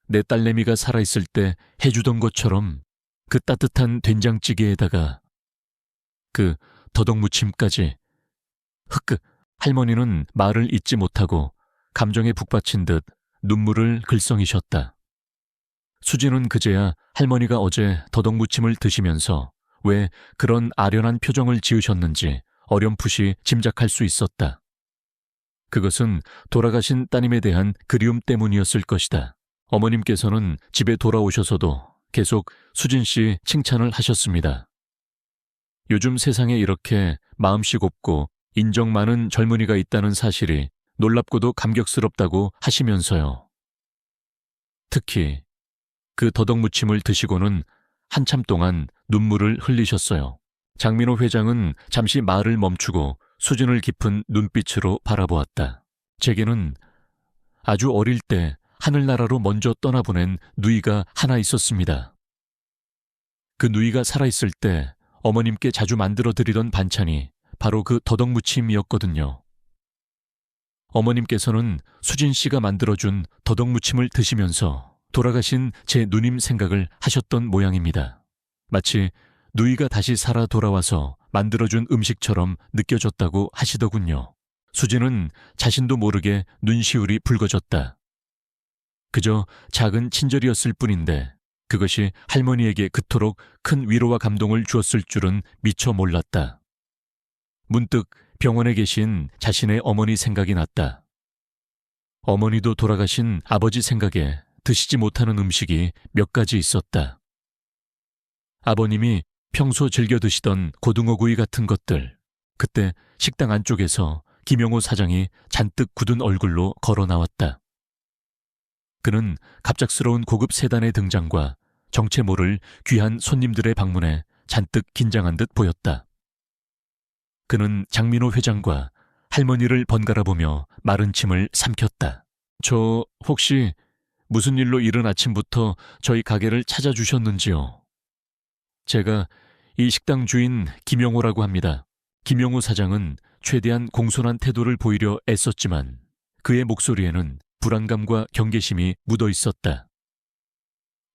Speaker 1: 내 딸내미가 살아있을 때 해주던 것처럼 그 따뜻한 된장찌개에다가 그 더덕무침까지. 할머니는 말을 잇지 못하고 감정에 북받친 듯 눈물을 글썽이셨다. 수진은 그제야 할머니가 어제 더덕무침을 드시면서 왜 그런 아련한 표정을 지으셨는지 어렴풋이 짐작할 수 있었다. 그것은 돌아가신 따님에 대한 그리움 때문이었을 것이다. 어머님께서는 집에 돌아오셔서도 계속 수진 씨 칭찬을 하셨습니다. 요즘 세상에 이렇게 마음씨 곱고 인정 많은 젊은이가 있다는 사실이 놀랍고도 감격스럽다고 하시면서요. 특히 그 더덕무침을 드시고는 한참 동안 눈물을 흘리셨어요. 장민호 회장은 잠시 말을 멈추고 수진을 깊은 눈빛으로 바라보았다. 제게는 아주 어릴 때 하늘나라로 먼저 떠나보낸 누이가 하나 있었습니다. 그 누이가 살아있을 때 어머님께 자주 만들어드리던 반찬이 바로 그 더덕무침이었거든요. 어머님께서는 수진 씨가 만들어준 더덕무침을 드시면서 돌아가신 제 누님 생각을 하셨던 모양입니다. 마치 누이가 다시 살아 돌아와서 만들어준 음식처럼 느껴졌다고 하시더군요. 수진은 자신도 모르게 눈시울이 붉어졌다. 그저 작은 친절이었을 뿐인데 그것이 할머니에게 그토록 큰 위로와 감동을 주었을 줄은 미처 몰랐다. 문득 병원에 계신 자신의 어머니 생각이 났다. 어머니도 돌아가신 아버지 생각에 드시지 못하는 음식이 몇 가지 있었다. 아버님이 평소 즐겨 드시던 고등어구이 같은 것들. 그때 식당 안쪽에서 김영호 사장이 잔뜩 굳은 얼굴로 걸어 나왔다. 그는 갑작스러운 고급 세단의 등장과 정체 모를 귀한 손님들의 방문에 잔뜩 긴장한 듯 보였다. 그는 장민호 회장과 할머니를 번갈아 보며 마른 침을 삼켰다. 저 혹시 무슨 일로 이른 아침부터 저희 가게를 찾아주셨는지요? 제가 이 식당 주인 김영호라고 합니다. 김영호 사장은 최대한 공손한 태도를 보이려 애썼지만 그의 목소리에는 불안감과 경계심이 묻어 있었다.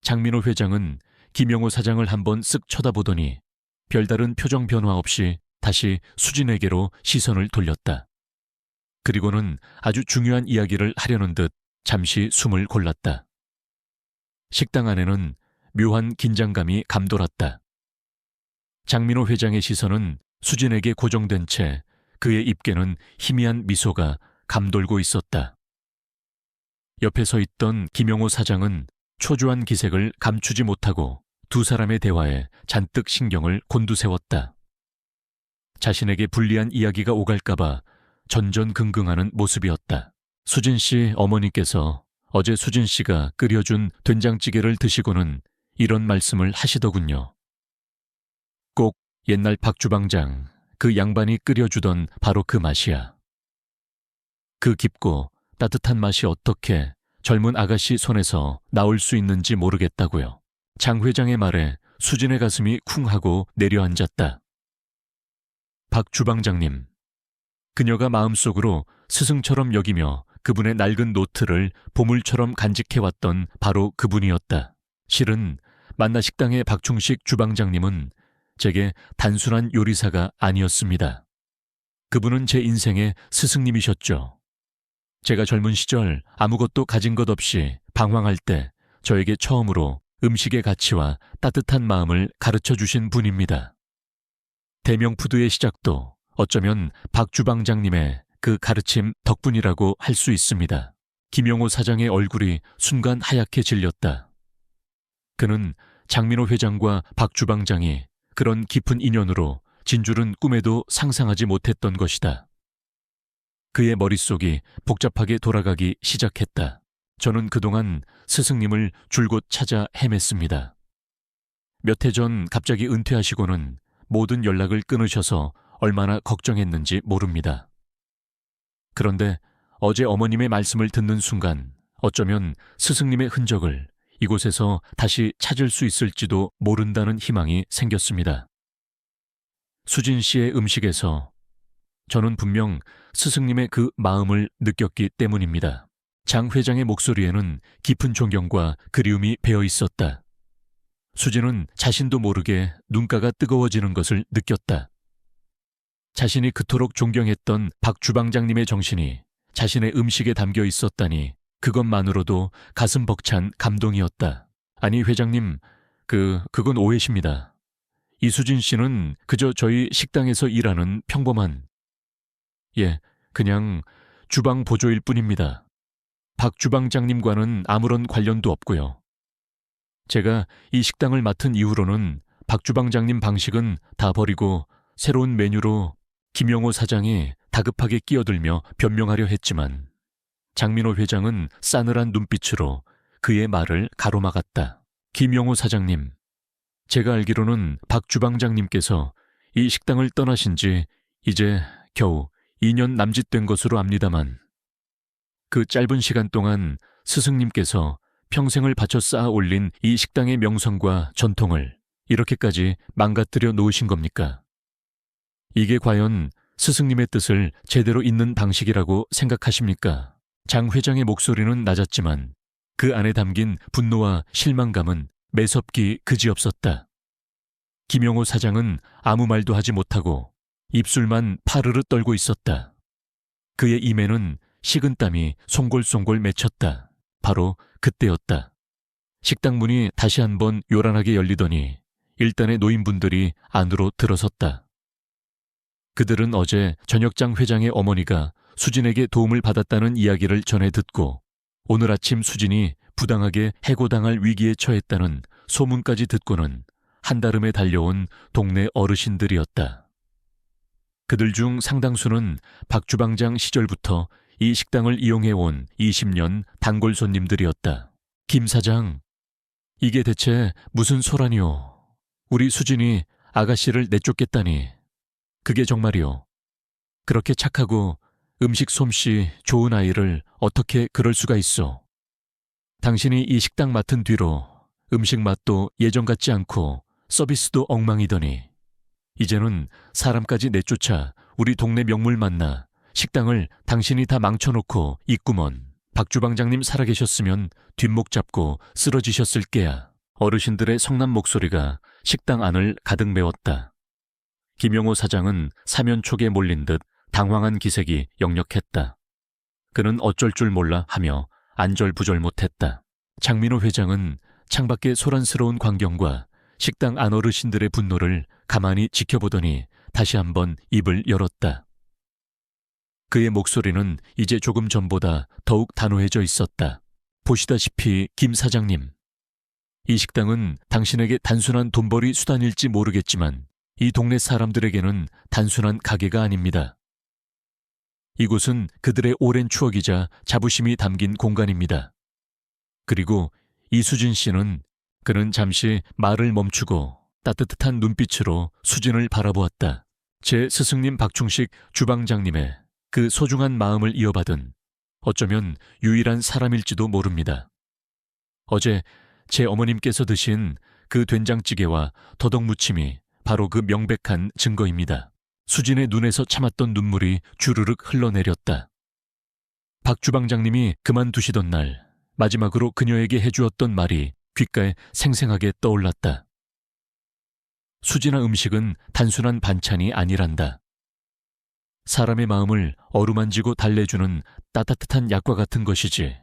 Speaker 1: 장민호 회장은 김영호 사장을 한번 쓱 쳐다보더니 별다른 표정 변화 없이 다시 수진에게로 시선을 돌렸다. 그리고는 아주 중요한 이야기를 하려는 듯 잠시 숨을 골랐다. 식당 안에는 묘한 긴장감이 감돌았다. 장민호 회장의 시선은 수진에게 고정된 채 그의 입에는 희미한 미소가 감돌고 있었다. 옆에 서 있던 김영호 사장은 초조한 기색을 감추지 못하고 두 사람의 대화에 잔뜩 신경을 곤두세웠다. 자신에게 불리한 이야기가 오갈까봐 전전긍긍하는 모습이었다. 수진 씨 어머니께서 어제 수진 씨가 끓여준 된장찌개를 드시고는 이런 말씀을 하시더군요. 꼭 옛날 박주방장 그 양반이 끓여주던 바로 그 맛이야. 그 깊고 따뜻한 맛이 어떻게 젊은 아가씨 손에서 나올 수 있는지 모르겠다고요. 장 회장의 말에 수진의 가슴이 쿵 하고 내려앉았다. 박 주방장님. 그녀가 마음속으로 스승처럼 여기며 그분의 낡은 노트를 보물처럼 간직해왔던 바로 그분이었다. 실은 만나식당의 박충식 주방장님은 제게 단순한 요리사가 아니었습니다. 그분은 제 인생의 스승님이셨죠. 제가 젊은 시절 아무것도 가진 것 없이 방황할 때 저에게 처음으로 음식의 가치와 따뜻한 마음을 가르쳐 주신 분입니다. 대명푸드의 시작도 어쩌면 박 주방장님의 그 가르침 덕분이라고 할 수 있습니다. 김용호 사장의 얼굴이 순간 하얗게 질렸다. 그는 장민호 회장과 박 주방장이 그런 깊은 인연으로 진줄은 꿈에도 상상하지 못했던 것이다. 그의 머릿속이 복잡하게 돌아가기 시작했다. 저는 그동안 스승님을 줄곧 찾아 헤맸습니다. 몇 해 전 갑자기 은퇴하시고는 모든 연락을 끊으셔서 얼마나 걱정했는지 모릅니다. 그런데 어제 어머님의 말씀을 듣는 순간 어쩌면 스승님의 흔적을 이곳에서 다시 찾을 수 있을지도 모른다는 희망이 생겼습니다. 수진 씨의 음식에서 저는 분명 스승님의 그 마음을 느꼈기 때문입니다. 장 회장의 목소리에는 깊은 존경과 그리움이 배어 있었다. 수진은 자신도 모르게 눈가가 뜨거워지는 것을 느꼈다. 자신이 그토록 존경했던 박 주방장님의 정신이 자신의 음식에 담겨 있었다니 그것만으로도 가슴 벅찬 감동이었다. 아니 회장님, 그건 오해십니다. 이수진 씨는 그저 저희 식당에서 일하는 평범한 그냥 주방 보조일 뿐입니다. 박 주방장님과는 아무런 관련도 없고요. 제가 이 식당을 맡은 이후로는 박 주방장님 방식은 다 버리고 새로운 메뉴로 김용호 사장이 다급하게 끼어들며 변명하려 했지만 장민호 회장은 싸늘한 눈빛으로 그의 말을 가로막았다. 김용호 사장님, 제가 알기로는 박 주방장님께서 이 식당을 떠나신 지 이제 겨우 2년 남짓된 것으로 압니다만 그 짧은 시간 동안 스승님께서 평생을 바쳐 쌓아 올린 이 식당의 명성과 전통을 이렇게까지 망가뜨려 놓으신 겁니까? 이게 과연 스승님의 뜻을 제대로 잇는 방식이라고 생각하십니까? 장 회장의 목소리는 낮았지만 그 안에 담긴 분노와 실망감은 매섭기 그지없었다. 김용호 사장은 아무 말도 하지 못하고 입술만 파르르 떨고 있었다. 그의 입에는 식은땀이 송골송골 맺혔다. 바로 그때였다. 식당 문이 다시 한번 요란하게 열리더니 일단의 노인분들이 안으로 들어섰다. 그들은 어제 전혁장 회장의 어머니가 수진에게 도움을 받았다는 이야기를 전해 듣고 오늘 아침 수진이 부당하게 해고당할 위기에 처했다는 소문까지 듣고는 한달음에 달려온 동네 어르신들이었다. 그들 중 상당수는 박 주방장 시절부터 이 식당을 이용해온 20년 단골 손님들이었다. 김 사장, 이게 대체 무슨 소란이오. 우리 수진이 아가씨를 내쫓겠다니. 그게 정말이오. 그렇게 착하고 음식 솜씨 좋은 아이를 어떻게 그럴 수가 있어. 당신이 이 식당 맡은 뒤로 음식 맛도 예전 같지 않고 서비스도 엉망이더니 이제는 사람까지 내쫓아 우리 동네 명물 만나 식당을 당신이 다 망쳐놓고 있구먼. 박 주방장님 살아계셨으면 뒷목 잡고 쓰러지셨을 게야. 어르신들의 성난 목소리가 식당 안을 가득 메웠다. 김용호 사장은 사면촉에 몰린 듯 당황한 기색이 역력했다. 그는 어쩔 줄 몰라 하며 안절부절 못했다. 장민호 회장은 창밖의 소란스러운 광경과 식당 안 어르신들의 분노를 가만히 지켜보더니 다시 한번 입을 열었다. 그의 목소리는 이제 조금 전보다 더욱 단호해져 있었다. 보시다시피 김 사장님, 이 식당은 당신에게 단순한 돈벌이 수단일지 모르겠지만 이 동네 사람들에게는 단순한 가게가 아닙니다. 이곳은 그들의 오랜 추억이자 자부심이 담긴 공간입니다. 그리고 이수진 씨는 그는 잠시 말을 멈추고 따뜻한 눈빛으로 수진을 바라보았다. 제 스승님 박충식 주방장님의 그 소중한 마음을 이어받은 어쩌면 유일한 사람일지도 모릅니다. 어제 제 어머님께서 드신 그 된장찌개와 더덕무침이 바로 그 명백한 증거입니다. 수진의 눈에서 참았던 눈물이 주르륵 흘러내렸다. 박 주방장님이 그만두시던 날 마지막으로 그녀에게 해주었던 말이 귓가에 생생하게 떠올랐다. 수진아, 음식은 단순한 반찬이 아니란다. 사람의 마음을 어루만지고 달래주는 따뜻한 약과 같은 것이지.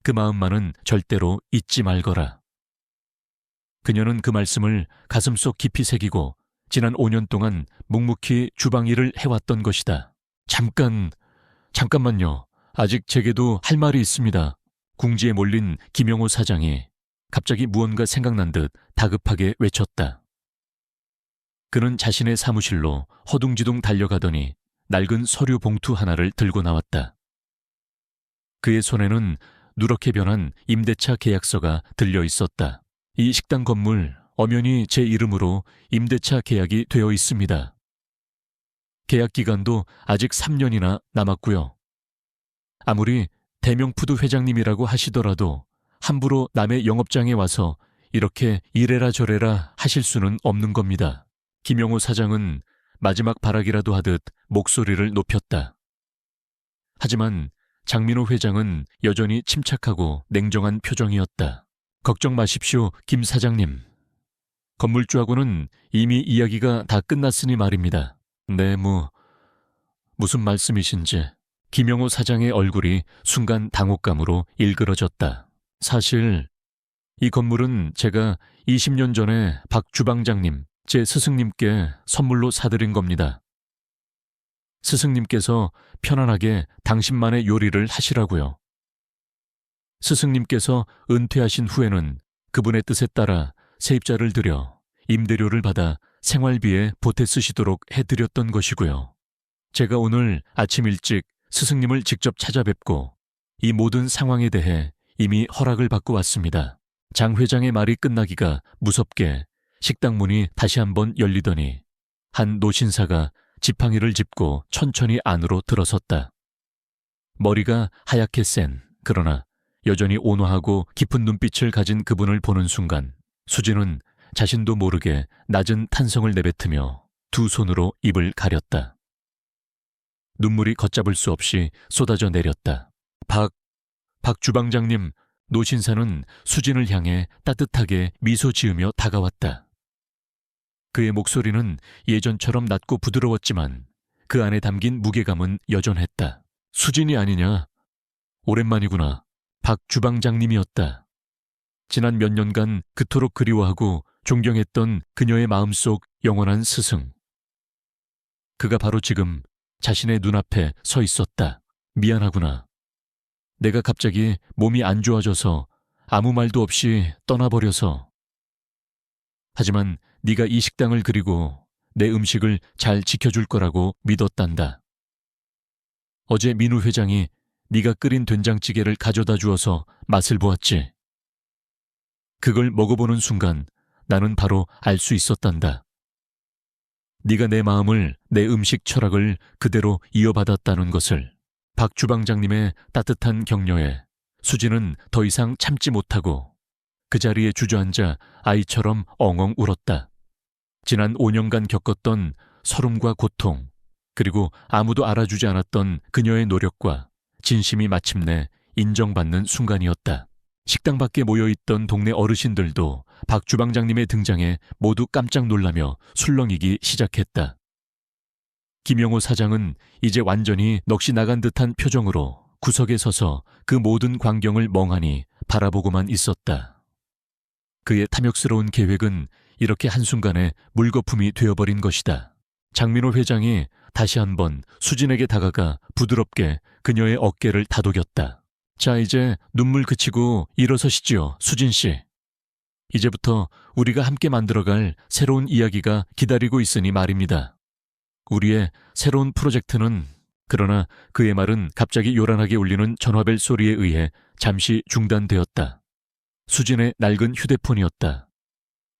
Speaker 1: 그 마음만은 절대로 잊지 말거라. 그녀는 그 말씀을 가슴속 깊이 새기고 지난 5년 동안 묵묵히 주방 일을 해왔던 것이다. 잠깐만요. 아직 제게도 할 말이 있습니다. 궁지에 몰린 김영호 사장이 갑자기 무언가 생각난 듯 다급하게 외쳤다. 그는 자신의 사무실로 허둥지둥 달려가더니 낡은 서류 봉투 하나를 들고 나왔다. 그의 손에는 누렇게 변한 임대차 계약서가 들려 있었다. 이 식당 건물 엄연히 제 이름으로 임대차 계약이 되어 있습니다. 계약 기간도 아직 3년이나 남았고요. 아무리 대명푸드 회장님이라고 하시더라도 함부로 남의 영업장에 와서 이렇게 이래라 저래라 하실 수는 없는 겁니다. 김영호 사장은 마지막 발악이라도 하듯 목소리를 높였다. 하지만 장민호 회장은 여전히 침착하고 냉정한 표정이었다. 걱정 마십시오, 김 사장님. 건물주하고는 이미 이야기가 다 끝났으니 말입니다. 네, 무슨 말씀이신지. 김영호 사장의 얼굴이 순간 당혹감으로 일그러졌다. 사실 이 건물은 제가 20년 전에 박 주방장님, 제 스승님께 선물로 사드린 겁니다. 스승님께서 편안하게 당신만의 요리를 하시라고요. 스승님께서 은퇴하신 후에는 그분의 뜻에 따라 세입자를 들여 임대료를 받아 생활비에 보태 쓰시도록 해드렸던 것이고요. 제가 오늘 아침 일찍 스승님을 직접 찾아뵙고 이 모든 상황에 대해 이미 허락을 받고 왔습니다. 장 회장의 말이 끝나기가 무섭게 식당 문이 다시 한번 열리더니 한 노신사가 지팡이를 짚고 천천히 안으로 들어섰다. 머리가 하얗게 센, 그러나 여전히 온화하고 깊은 눈빛을 가진 그분을 보는 순간 수진은 자신도 모르게 낮은 탄성을 내뱉으며 두 손으로 입을 가렸다. 눈물이 걷잡을 수 없이 쏟아져 내렸다. 박 주방장님, 노신사는 수진을 향해 따뜻하게 미소 지으며 다가왔다. 그의 목소리는 예전처럼 낮고 부드러웠지만 그 안에 담긴 무게감은 여전했다. 수진이 아니냐? 오랜만이구나. 박 주방장님이었다. 지난 몇 년간 그토록 그리워하고 존경했던 그녀의 마음속 영원한 스승. 그가 바로 지금 자신의 눈앞에 서 있었다. 미안하구나. 내가 갑자기 몸이 안 좋아져서 아무 말도 없이 떠나버려서. 하지만 네가 이 식당을 그리고 내 음식을 잘 지켜줄 거라고 믿었단다. 어제 민우 회장이 네가 끓인 된장찌개를 가져다 주어서 맛을 보았지. 그걸 먹어보는 순간 나는 바로 알 수 있었단다. 네가 내 마음을, 내 음식 철학을 그대로 이어받았다는 것을. 박 주방장님의 따뜻한 격려에 수진은 더 이상 참지 못하고 그 자리에 주저앉아 아이처럼 엉엉 울었다. 지난 5년간 겪었던 서름과 고통, 그리고 아무도 알아주지 않았던 그녀의 노력과 진심이 마침내 인정받는 순간이었다. 식당 밖에 모여있던 동네 어르신들도 박 주방장님의 등장에 모두 깜짝 놀라며 술렁이기 시작했다. 김영호 사장은 이제 완전히 넋이 나간 듯한 표정으로 구석에 서서 그 모든 광경을 멍하니 바라보고만 있었다. 그의 탐욕스러운 계획은 이렇게 한순간에 물거품이 되어버린 것이다. 장민호 회장이 다시 한번 수진에게 다가가 부드럽게 그녀의 어깨를 다독였다. 자, 이제 눈물 그치고 일어서시지요, 수진 씨. 이제부터 우리가 함께 만들어갈 새로운 이야기가 기다리고 있으니 말입니다. 우리의 새로운 프로젝트는, 그러나 그의 말은 갑자기 요란하게 울리는 전화벨 소리에 의해 잠시 중단되었다. 수진의 낡은 휴대폰이었다.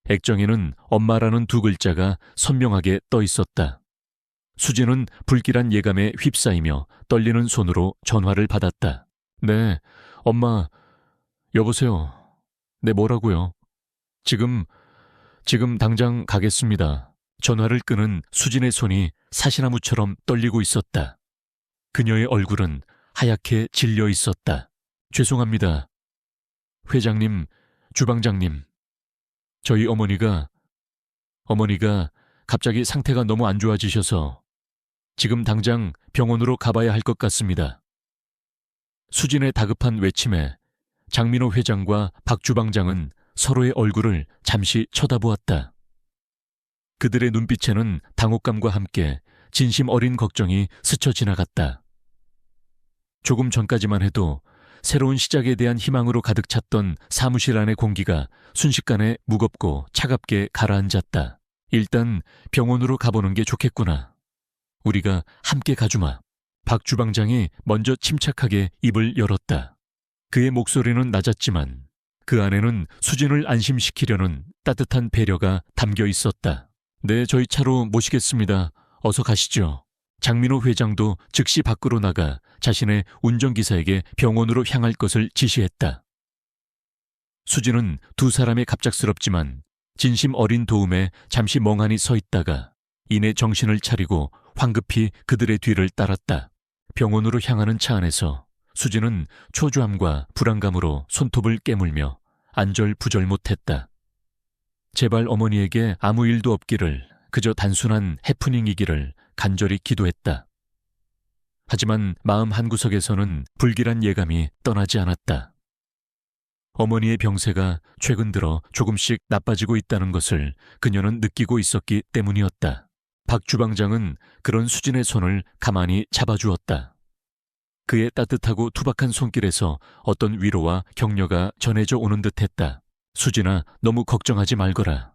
Speaker 1: 액정에는 엄마라는 두 글자가 선명하게 떠 있었다. 수진은 불길한 예감에 휩싸이며 떨리는 손으로 전화를 받았다. 네, 엄마, 여보세요. 네, 뭐라고요? 지금 당장 가겠습니다. 전화를 끄는 수진의 손이 사시나무처럼 떨리고 있었다. 그녀의 얼굴은 하얗게 질려 있었다. 죄송합니다. 회장님, 주방장님. 저희 어머니가 갑자기 상태가 너무 안 좋아지셔서 지금 당장 병원으로 가봐야 할 것 같습니다. 수진의 다급한 외침에 장민호 회장과 박 주방장은 서로의 얼굴을 잠시 쳐다보았다. 그들의 눈빛에는 당혹감과 함께 진심 어린 걱정이 스쳐 지나갔다. 조금 전까지만 해도 새로운 시작에 대한 희망으로 가득 찼던 사무실 안의 공기가 순식간에 무겁고 차갑게 가라앉았다. 일단 병원으로 가보는 게 좋겠구나. 우리가 함께 가주마. 박 주방장이 먼저 침착하게 입을 열었다. 그의 목소리는 낮았지만 그 안에는 수진을 안심시키려는 따뜻한 배려가 담겨 있었다. 네, 저희 차로 모시겠습니다. 어서 가시죠. 장민호 회장도 즉시 밖으로 나가 자신의 운전기사에게 병원으로 향할 것을 지시했다. 수진은 두 사람의 갑작스럽지만 진심 어린 도움에 잠시 멍하니 서 있다가 이내 정신을 차리고 황급히 그들의 뒤를 따랐다. 병원으로 향하는 차 안에서 수진은 초조함과 불안감으로 손톱을 깨물며 안절부절 못했다. 제발 어머니에게 아무 일도 없기를, 그저 단순한 해프닝이기를 간절히 기도했다. 하지만 마음 한구석에서는 불길한 예감이 떠나지 않았다. 어머니의 병세가 최근 들어 조금씩 나빠지고 있다는 것을 그녀는 느끼고 있었기 때문이었다. 박 주방장은 그런 수진의 손을 가만히 잡아주었다. 그의 따뜻하고 투박한 손길에서 어떤 위로와 격려가 전해져 오는 듯했다. 수진아, 너무 걱정하지 말거라.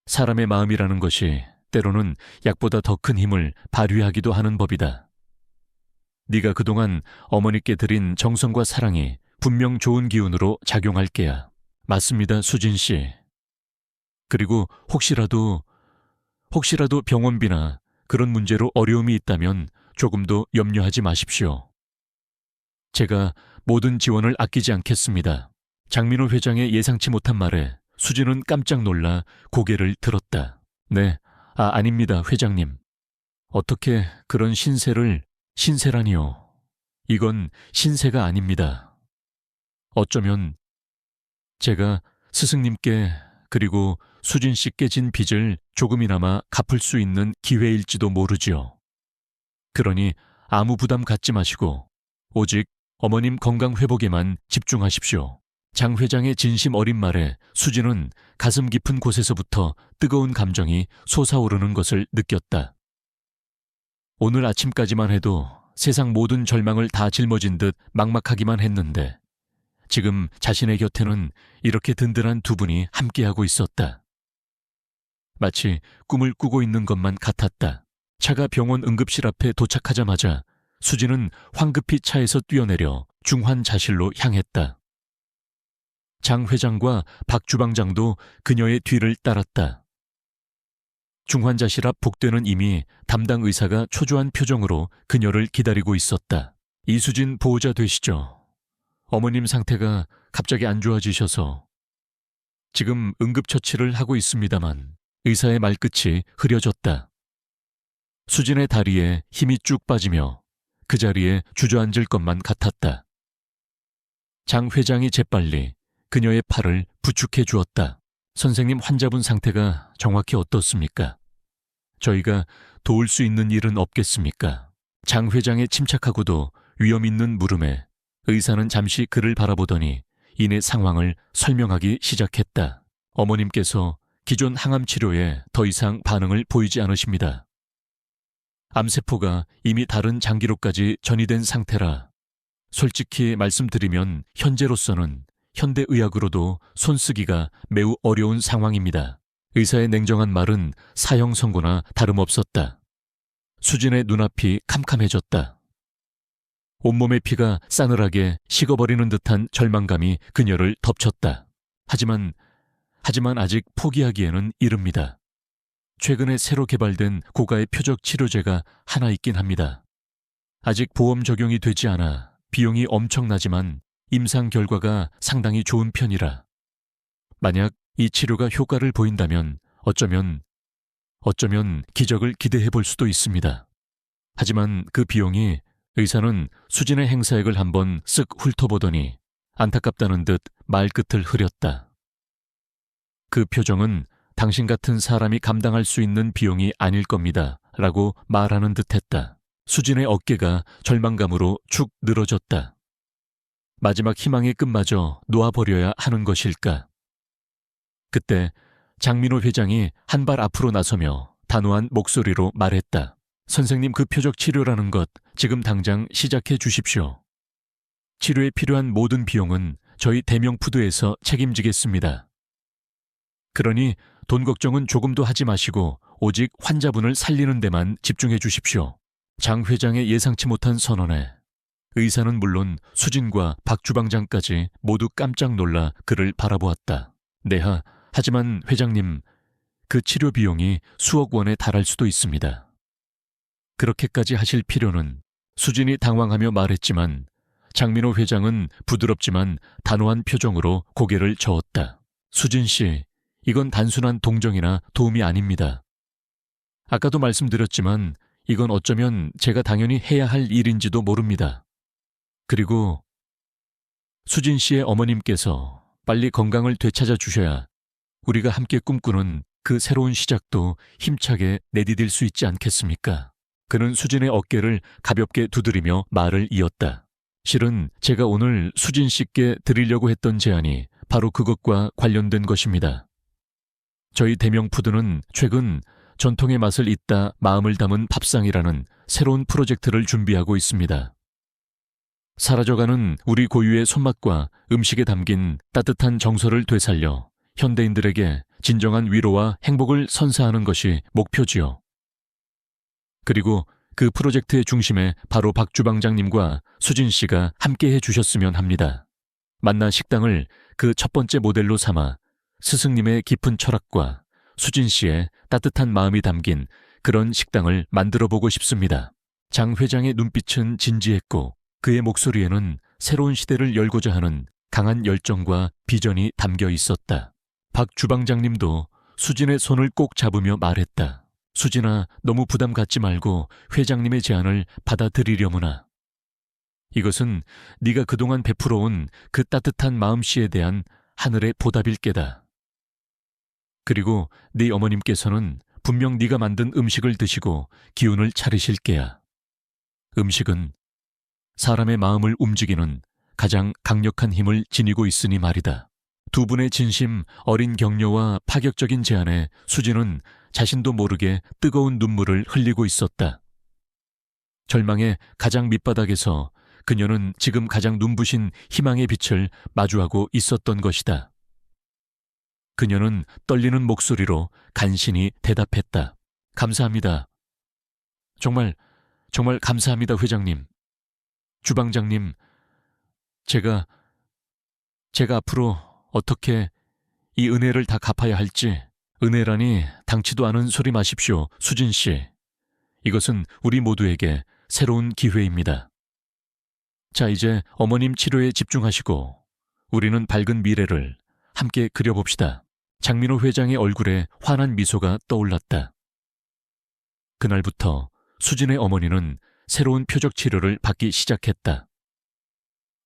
Speaker 1: 사람의 마음이라는 것이 때로는 약보다 더 큰 힘을 발휘하기도 하는 법이다. 네가 그동안 어머니께 드린 정성과 사랑이 분명 좋은 기운으로 작용할 게야. 맞습니다, 수진 씨. 그리고 혹시라도 병원비나 그런 문제로 어려움이 있다면 조금도 염려하지 마십시오. 제가 모든 지원을 아끼지 않겠습니다. 장민호 회장의 예상치 못한 말에 수진은 깜짝 놀라 고개를 들었다. 네, 아닙니다, 회장님. 어떻게 그런 신세라니요. 이건 신세가 아닙니다. 어쩌면 제가 스승님께 그리고 수진 씨께 진 빚을 조금이나마 갚을 수 있는 기회일지도 모르지요. 그러니 아무 부담 갖지 마시고 오직 어머님 건강 회복에만 집중하십시오. 장 회장의 진심 어린 말에 수진은 가슴 깊은 곳에서부터 뜨거운 감정이 솟아오르는 것을 느꼈다. 오늘 아침까지만 해도 세상 모든 절망을 다 짊어진 듯 막막하기만 했는데 지금 자신의 곁에는 이렇게 든든한 두 분이 함께하고 있었다. 마치 꿈을 꾸고 있는 것만 같았다. 차가 병원 응급실 앞에 도착하자마자 수진은 황급히 차에서 뛰어내려 중환자실로 향했다. 장 회장과 박 주방장도 그녀의 뒤를 따랐다. 중환자실 앞 복도에는 이미 담당 의사가 초조한 표정으로 그녀를 기다리고 있었다. 이수진 보호자 되시죠? 어머님 상태가 갑자기 안 좋아지셔서 지금 응급처치를 하고 있습니다만 의사의 말끝이 흐려졌다. 수진의 다리에 힘이 쭉 빠지며 그 자리에 주저앉을 것만 같았다. 장 회장이 재빨리 그녀의 팔을 부축해 주었다. 선생님, 환자분 상태가 정확히 어떻습니까? 저희가 도울 수 있는 일은 없겠습니까? 장 회장의 침착하고도 위험 있는 물음에 의사는 잠시 그를 바라보더니 이내 상황을 설명하기 시작했다. 어머님께서 기존 항암 치료에 더 이상 반응을 보이지 않으십니다. 암세포가 이미 다른 장기로까지 전이된 상태라 솔직히 말씀드리면 현재로서는 현대의학으로도 손쓰기가 매우 어려운 상황입니다. 의사의 냉정한 말은 사형 선고나 다름없었다. 수진의 눈앞이 캄캄해졌다. 온몸의 피가 싸늘하게 식어버리는 듯한 절망감이 그녀를 덮쳤다. 하지만 아직 포기하기에는 이릅니다. 최근에 새로 개발된 고가의 표적 치료제가 하나 있긴 합니다. 아직 보험 적용이 되지 않아 비용이 엄청나지만 임상 결과가 상당히 좋은 편이라 만약 이 치료가 효과를 보인다면 어쩌면 기적을 기대해 볼 수도 있습니다. 하지만 그 비용이 의사는 수진의 행사액을 한번 쓱 훑어보더니 안타깝다는 듯 말끝을 흐렸다. 그 표정은 당신 같은 사람이 감당할 수 있는 비용이 아닐 겁니다. 라고 말하는 듯 했다. 수진의 어깨가 절망감으로 축 늘어졌다. 마지막 희망의 끝마저 놓아버려야 하는 것일까? 그때 장민호 회장이 한 발 앞으로 나서며 단호한 목소리로 말했다. 선생님, 그 표적 치료라는 것 지금 당장 시작해 주십시오. 치료에 필요한 모든 비용은 저희 대명푸드에서 책임지겠습니다. 그러니 돈 걱정은 조금도 하지 마시고 오직 환자분을 살리는 데만 집중해 주십시오. 장 회장의 예상치 못한 선언에 의사는 물론 수진과 박 주방장까지 모두 깜짝 놀라 그를 바라보았다. 내하, 하지만 회장님, 그 치료 비용이 수억 원에 달할 수도 있습니다. 그렇게까지 하실 필요는, 수진이 당황하며 말했지만 장민호 회장은 부드럽지만 단호한 표정으로 고개를 저었다. 수진 씨, 이건 단순한 동정이나 도움이 아닙니다. 아까도 말씀드렸지만 이건 어쩌면 제가 당연히 해야 할 일인지도 모릅니다. 그리고 수진 씨의 어머님께서 빨리 건강을 되찾아 주셔야 우리가 함께 꿈꾸는 그 새로운 시작도 힘차게 내디딜 수 있지 않겠습니까? 그는 수진의 어깨를 가볍게 두드리며 말을 이었다. 실은 제가 오늘 수진 씨께 드리려고 했던 제안이 바로 그것과 관련된 것입니다. 저희 대명푸드는 최근 전통의 맛을 잇다 마음을 담은 밥상이라는 새로운 프로젝트를 준비하고 있습니다. 사라져가는 우리 고유의 손맛과 음식에 담긴 따뜻한 정서를 되살려 현대인들에게 진정한 위로와 행복을 선사하는 것이 목표지요. 그리고 그 프로젝트의 중심에 바로 박 주방장님과 수진 씨가 함께 해주셨으면 합니다. 만나 식당을 그 첫 번째 모델로 삼아 스승님의 깊은 철학과 수진 씨의 따뜻한 마음이 담긴 그런 식당을 만들어보고 싶습니다. 장 회장의 눈빛은 진지했고 그의 목소리에는 새로운 시대를 열고자 하는 강한 열정과 비전이 담겨 있었다. 박 주방장님도 수진의 손을 꼭 잡으며 말했다. 수진아, 너무 부담 갖지 말고 회장님의 제안을 받아들이려무나. 이것은 네가 그동안 베풀어온 그 따뜻한 마음씨에 대한 하늘의 보답일 게다. 그리고 네 어머님께서는 분명 네가 만든 음식을 드시고 기운을 차리실 게야. 음식은 사람의 마음을 움직이는 가장 강력한 힘을 지니고 있으니 말이다. 두 분의 진심, 어린 격려와 파격적인 제안에 수진은 자신도 모르게 뜨거운 눈물을 흘리고 있었다. 절망의 가장 밑바닥에서 그녀는 지금 가장 눈부신 희망의 빛을 마주하고 있었던 것이다. 그녀는 떨리는 목소리로 간신히 대답했다. 감사합니다. 정말 감사합니다, 회장님. 주방장님, 제가 앞으로 어떻게 이 은혜를 다 갚아야 할지. 은혜라니 당치도 않은 소리 마십시오, 수진 씨. 이것은 우리 모두에게 새로운 기회입니다. 자, 이제 어머님 치료에 집중하시고 우리는 밝은 미래를 함께 그려봅시다. 장민호 회장의 얼굴에 환한 미소가 떠올랐다. 그날부터 수진의 어머니는 새로운 표적 치료를 받기 시작했다.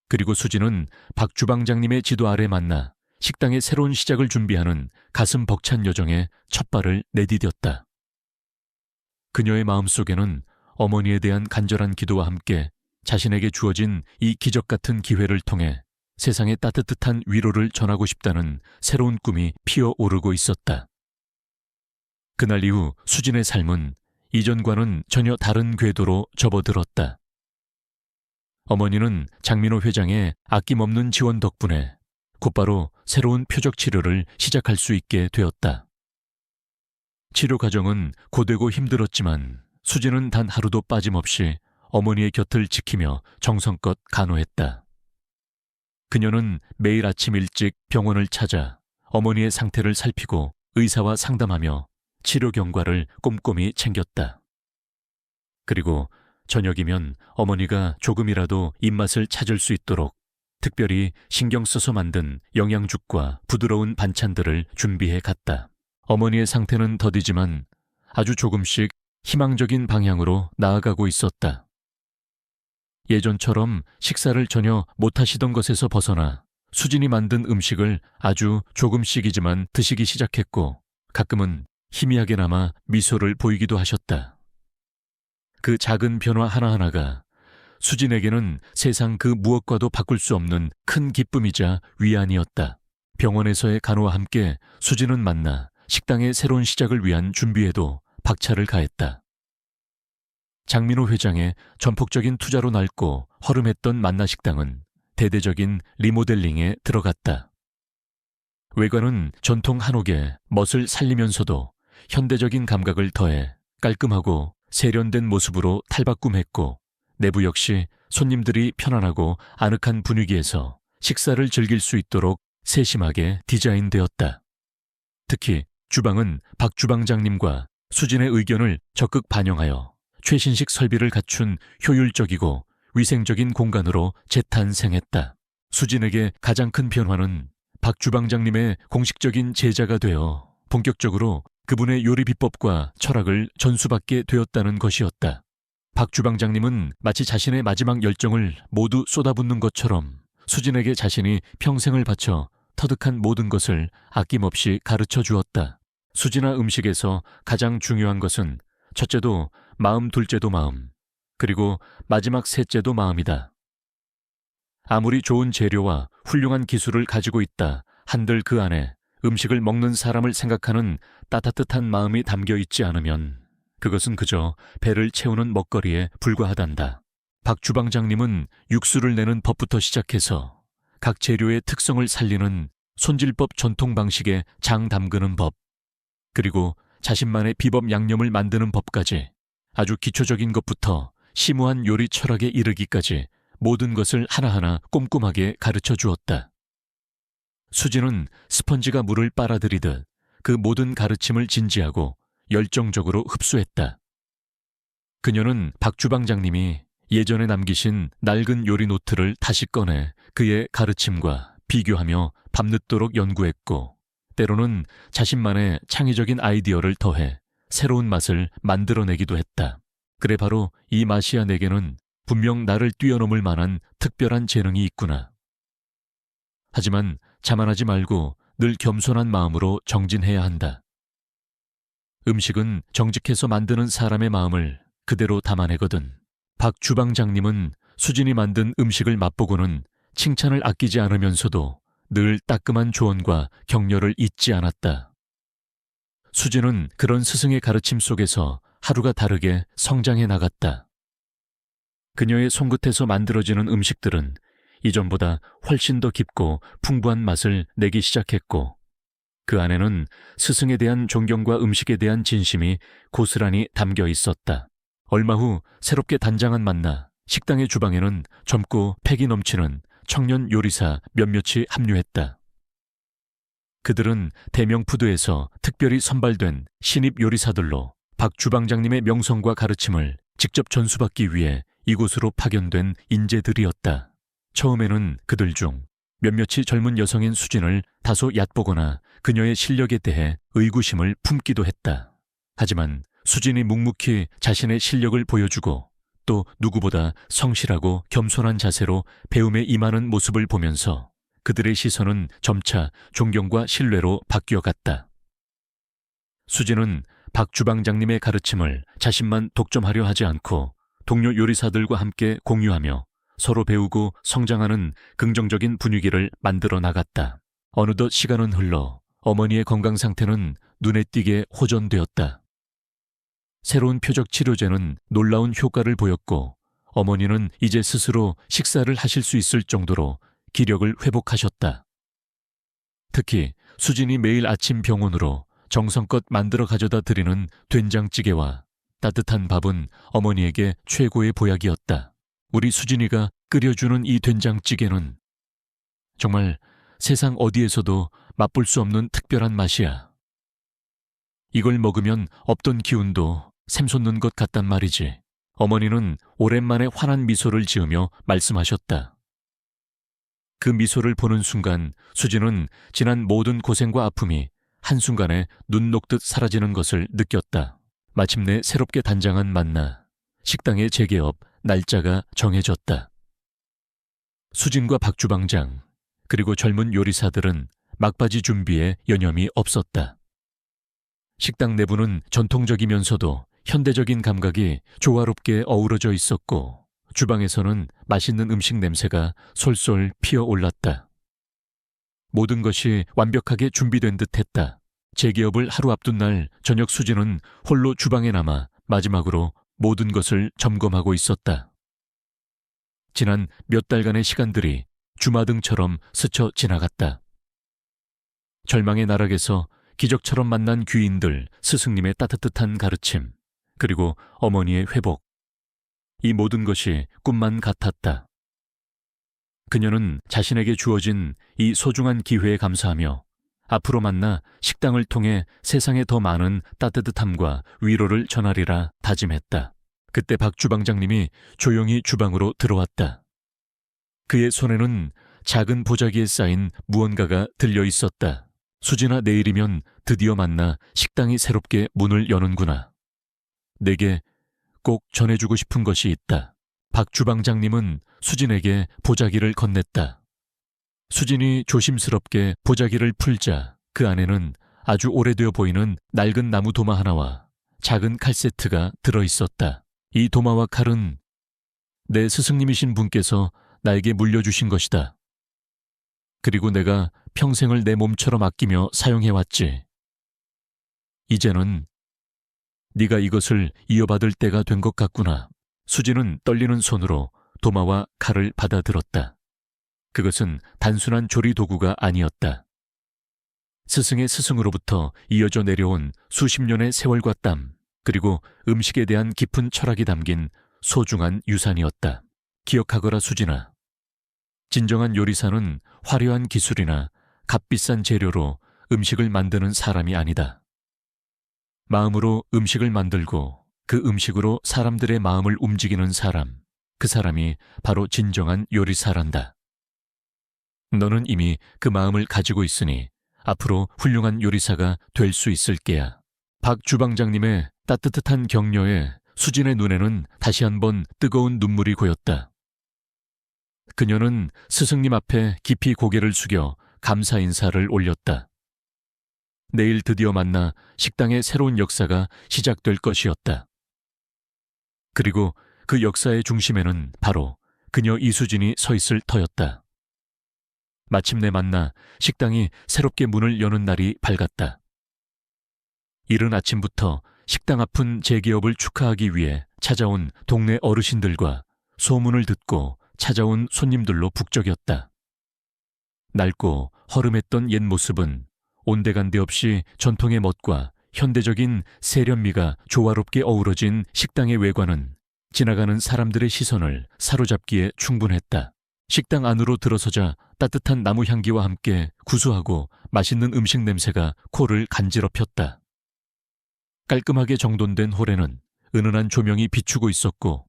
Speaker 1: 그리고 수진은 박 주방장님의 지도 아래 만나 식당의 새로운 시작을 준비하는 가슴 벅찬 여정에 첫발을 내디뎠다. 그녀의 마음속에는 어머니에 대한 간절한 기도와 함께 자신에게 주어진 이 기적 같은 기회를 통해 세상에 따뜻한 위로를 전하고 싶다는 새로운 꿈이 피어오르고 있었다. 그날 이후 수진의 삶은 이전과는 전혀 다른 궤도로 접어들었다. 어머니는 장민호 회장의 아낌없는 지원 덕분에 곧바로 새로운 표적 치료를 시작할 수 있게 되었다. 치료 과정은 고되고 힘들었지만 수진은 단 하루도 빠짐없이 어머니의 곁을 지키며 정성껏 간호했다. 그녀는 매일 아침 일찍 병원을 찾아 어머니의 상태를 살피고 의사와 상담하며 치료 경과를 꼼꼼히 챙겼다. 그리고 저녁이면 어머니가 조금이라도 입맛을 찾을 수 있도록 특별히 신경 써서 만든 영양죽과 부드러운 반찬들을 준비해 갔다. 어머니의 상태는 더디지만 아주 조금씩 희망적인 방향으로 나아가고 있었다. 예전처럼 식사를 전혀 못하시던 것에서 벗어나 수진이 만든 음식을 아주 조금씩이지만 드시기 시작했고 가끔은 희미하게나마 미소를 보이기도 하셨다. 그 작은 변화 하나하나가 수진에게는 세상 그 무엇과도 바꿀 수 없는 큰 기쁨이자 위안이었다. 병원에서의 간호와 함께 수진은 만나 식당의 새로운 시작을 위한 준비에도 박차를 가했다. 장민호 회장의 전폭적인 투자로 낡고 허름했던 만나식당은 대대적인 리모델링에 들어갔다. 외관은 전통 한옥의 멋을 살리면서도 현대적인 감각을 더해 깔끔하고 세련된 모습으로 탈바꿈했고 내부 역시 손님들이 편안하고 아늑한 분위기에서 식사를 즐길 수 있도록 세심하게 디자인되었다. 특히 주방은 박 주방장님과 수진의 의견을 적극 반영하여 최신식 설비를 갖춘 효율적이고 위생적인 공간으로 재탄생했다. 수진에게 가장 큰 변화는 박 주방장님의 공식적인 제자가 되어 본격적으로 그분의 요리 비법과 철학을 전수받게 되었다는 것이었다. 박 주방장님은 마치 자신의 마지막 열정을 모두 쏟아붓는 것처럼 수진에게 자신이 평생을 바쳐 터득한 모든 것을 아낌없이 가르쳐 주었다. 수진아, 음식에서 가장 중요한 것은 첫째도 마음, 둘째도 마음, 그리고 마지막 셋째도 마음이다. 아무리 좋은 재료와 훌륭한 기술을 가지고 있다 한들 그 안에 음식을 먹는 사람을 생각하는 따뜻한 마음이 담겨 있지 않으면 그것은 그저 배를 채우는 먹거리에 불과하단다. 박 주방장님은 육수를 내는 법부터 시작해서 각 재료의 특성을 살리는 손질법 전통 방식의 장 담그는 법, 그리고 자신만의 비법 양념을 만드는 법까지 아주 기초적인 것부터 심오한 요리 철학에 이르기까지 모든 것을 하나하나 꼼꼼하게 가르쳐 주었다. 수진은 스펀지가 물을 빨아들이듯 그 모든 가르침을 진지하고 열정적으로 흡수했다. 그녀는 박 주방장님이 예전에 남기신 낡은 요리 노트를 다시 꺼내 그의 가르침과 비교하며 밤늦도록 연구했고 때로는 자신만의 창의적인 아이디어를 더해 새로운 맛을 만들어내기도 했다. 그래, 바로 이 맛이야 내게는 분명 나를 뛰어넘을 만한 특별한 재능이 있구나. 하지만 자만하지 말고 늘 겸손한 마음으로 정진해야 한다. 음식은 정직해서 만드는 사람의 마음을 그대로 담아내거든. 박 주방장님은 수진이 만든 음식을 맛보고는 칭찬을 아끼지 않으면서도 늘 따끔한 조언과 격려를 잊지 않았다. 수진은 그런 스승의 가르침 속에서 하루가 다르게 성장해 나갔다. 그녀의 손끝에서 만들어지는 음식들은 이전보다 훨씬 더 깊고 풍부한 맛을 내기 시작했고 그 안에는 스승에 대한 존경과 음식에 대한 진심이 고스란히 담겨 있었다. 얼마 후 새롭게 단장한 만나 식당의 주방에는 젊고 패기 넘치는 청년 요리사 몇몇이 합류했다. 그들은 대명 푸드에서 특별히 선발된 신입 요리사들로 박 주방장님의 명성과 가르침을 직접 전수받기 위해 이곳으로 파견된 인재들이었다. 처음에는 그들 중 몇몇이 젊은 여성인 수진을 다소 얕보거나 그녀의 실력에 대해 의구심을 품기도 했다. 하지만 수진이 묵묵히 자신의 실력을 보여주고 또 누구보다 성실하고 겸손한 자세로 배움에 임하는 모습을 보면서 그들의 시선은 점차 존경과 신뢰로 바뀌어갔다. 수진은 박 주방장님의 가르침을 자신만 독점하려 하지 않고 동료 요리사들과 함께 공유하며 서로 배우고 성장하는 긍정적인 분위기를 만들어 나갔다. 어느덧 시간은 흘러 어머니의 건강 상태는 눈에 띄게 호전되었다. 새로운 표적 치료제는 놀라운 효과를 보였고 어머니는 이제 스스로 식사를 하실 수 있을 정도로 기력을 회복하셨다. 특히 수진이 매일 아침 병원으로 정성껏 만들어 가져다 드리는 된장찌개와 따뜻한 밥은 어머니에게 최고의 보약이었다. 우리 수진이가 끓여주는 이 된장찌개는 정말 세상 어디에서도 맛볼 수 없는 특별한 맛이야. 이걸 먹으면 없던 기운도 샘솟는 것 같단 말이지. 어머니는 오랜만에 환한 미소를 지으며 말씀하셨다. 그 미소를 보는 순간 수진은 지난 모든 고생과 아픔이 한순간에 눈 녹듯 사라지는 것을 느꼈다. 마침내 새롭게 단장한 만나 식당의 재개업 날짜가 정해졌다. 수진과 박 주방장 그리고 젊은 요리사들은 막바지 준비에 여념이 없었다. 식당 내부는 전통적이면서도 현대적인 감각이 조화롭게 어우러져 있었고 주방에서는 맛있는 음식 냄새가 솔솔 피어올랐다. 모든 것이 완벽하게 준비된 듯했다. 재개업을 하루 앞둔 날 저녁 수진은 홀로 주방에 남아 마지막으로 모든 것을 점검하고 있었다. 지난 몇 달간의 시간들이 주마등처럼 스쳐 지나갔다. 절망의 나락에서 기적처럼 만난 귀인들, 스승님의 따뜻한 가르침, 그리고 어머니의 회복. 이 모든 것이 꿈만 같았다. 그녀는 자신에게 주어진 이 소중한 기회에 감사하며 앞으로 만나 식당을 통해 세상에 더 많은 따뜻함과 위로를 전하리라 다짐했다. 그때 박 주방장님이 조용히 주방으로 들어왔다. 그의 손에는 작은 보자기에 쌓인 무언가가 들려 있었다. 수진아, 내일이면 드디어 만나 식당이 새롭게 문을 여는구나. 내게 꼭 전해주고 싶은 것이 있다. 박 주방장님은 수진에게 보자기를 건넸다. 수진이 조심스럽게 보자기를 풀자 그 안에는 아주 오래되어 보이는 낡은 나무 도마 하나와 작은 칼 세트가 들어있었다. 이 도마와 칼은 내 스승님이신 분께서 나에게 물려주신 것이다. 그리고 내가 평생을 내 몸처럼 아끼며 사용해왔지. 이제는 네가 이것을 이어받을 때가 된 것 같구나. 수진은 떨리는 손으로 도마와 칼을 받아들었다. 그것은 단순한 조리 도구가 아니었다. 스승의 스승으로부터 이어져 내려온 수십 년의 세월과 땀, 그리고 음식에 대한 깊은 철학이 담긴 소중한 유산이었다. 기억하거라, 수진아. 진정한 요리사는 화려한 기술이나 값비싼 재료로 음식을 만드는 사람이 아니다. 마음으로 음식을 만들고 그 음식으로 사람들의 마음을 움직이는 사람, 그 사람이 바로 진정한 요리사란다. 너는 이미 그 마음을 가지고 있으니 앞으로 훌륭한 요리사가 될 수 있을 게야. 박 주방장님의 따뜻한 격려에 수진의 눈에는 다시 한번 뜨거운 눈물이 고였다. 그녀는 스승님 앞에 깊이 고개를 숙여 감사 인사를 올렸다. 내일 드디어 만나 식당의 새로운 역사가 시작될 것이었다. 그리고 그 역사의 중심에는 바로 그녀 이수진이 서 있을 터였다. 마침내 만나 식당이 새롭게 문을 여는 날이 밝았다. 이른 아침부터 식당 앞은 재개업을 축하하기 위해 찾아온 동네 어르신들과 소문을 듣고 찾아온 손님들로 북적였다. 낡고 허름했던 옛 모습은 온데간데 없이 전통의 멋과 현대적인 세련미가 조화롭게 어우러진 식당의 외관은 지나가는 사람들의 시선을 사로잡기에 충분했다. 식당 안으로 들어서자 따뜻한 나무 향기와 함께 구수하고 맛있는 음식 냄새가 코를 간지럽혔다. 깔끔하게 정돈된 홀에는 은은한 조명이 비추고 있었고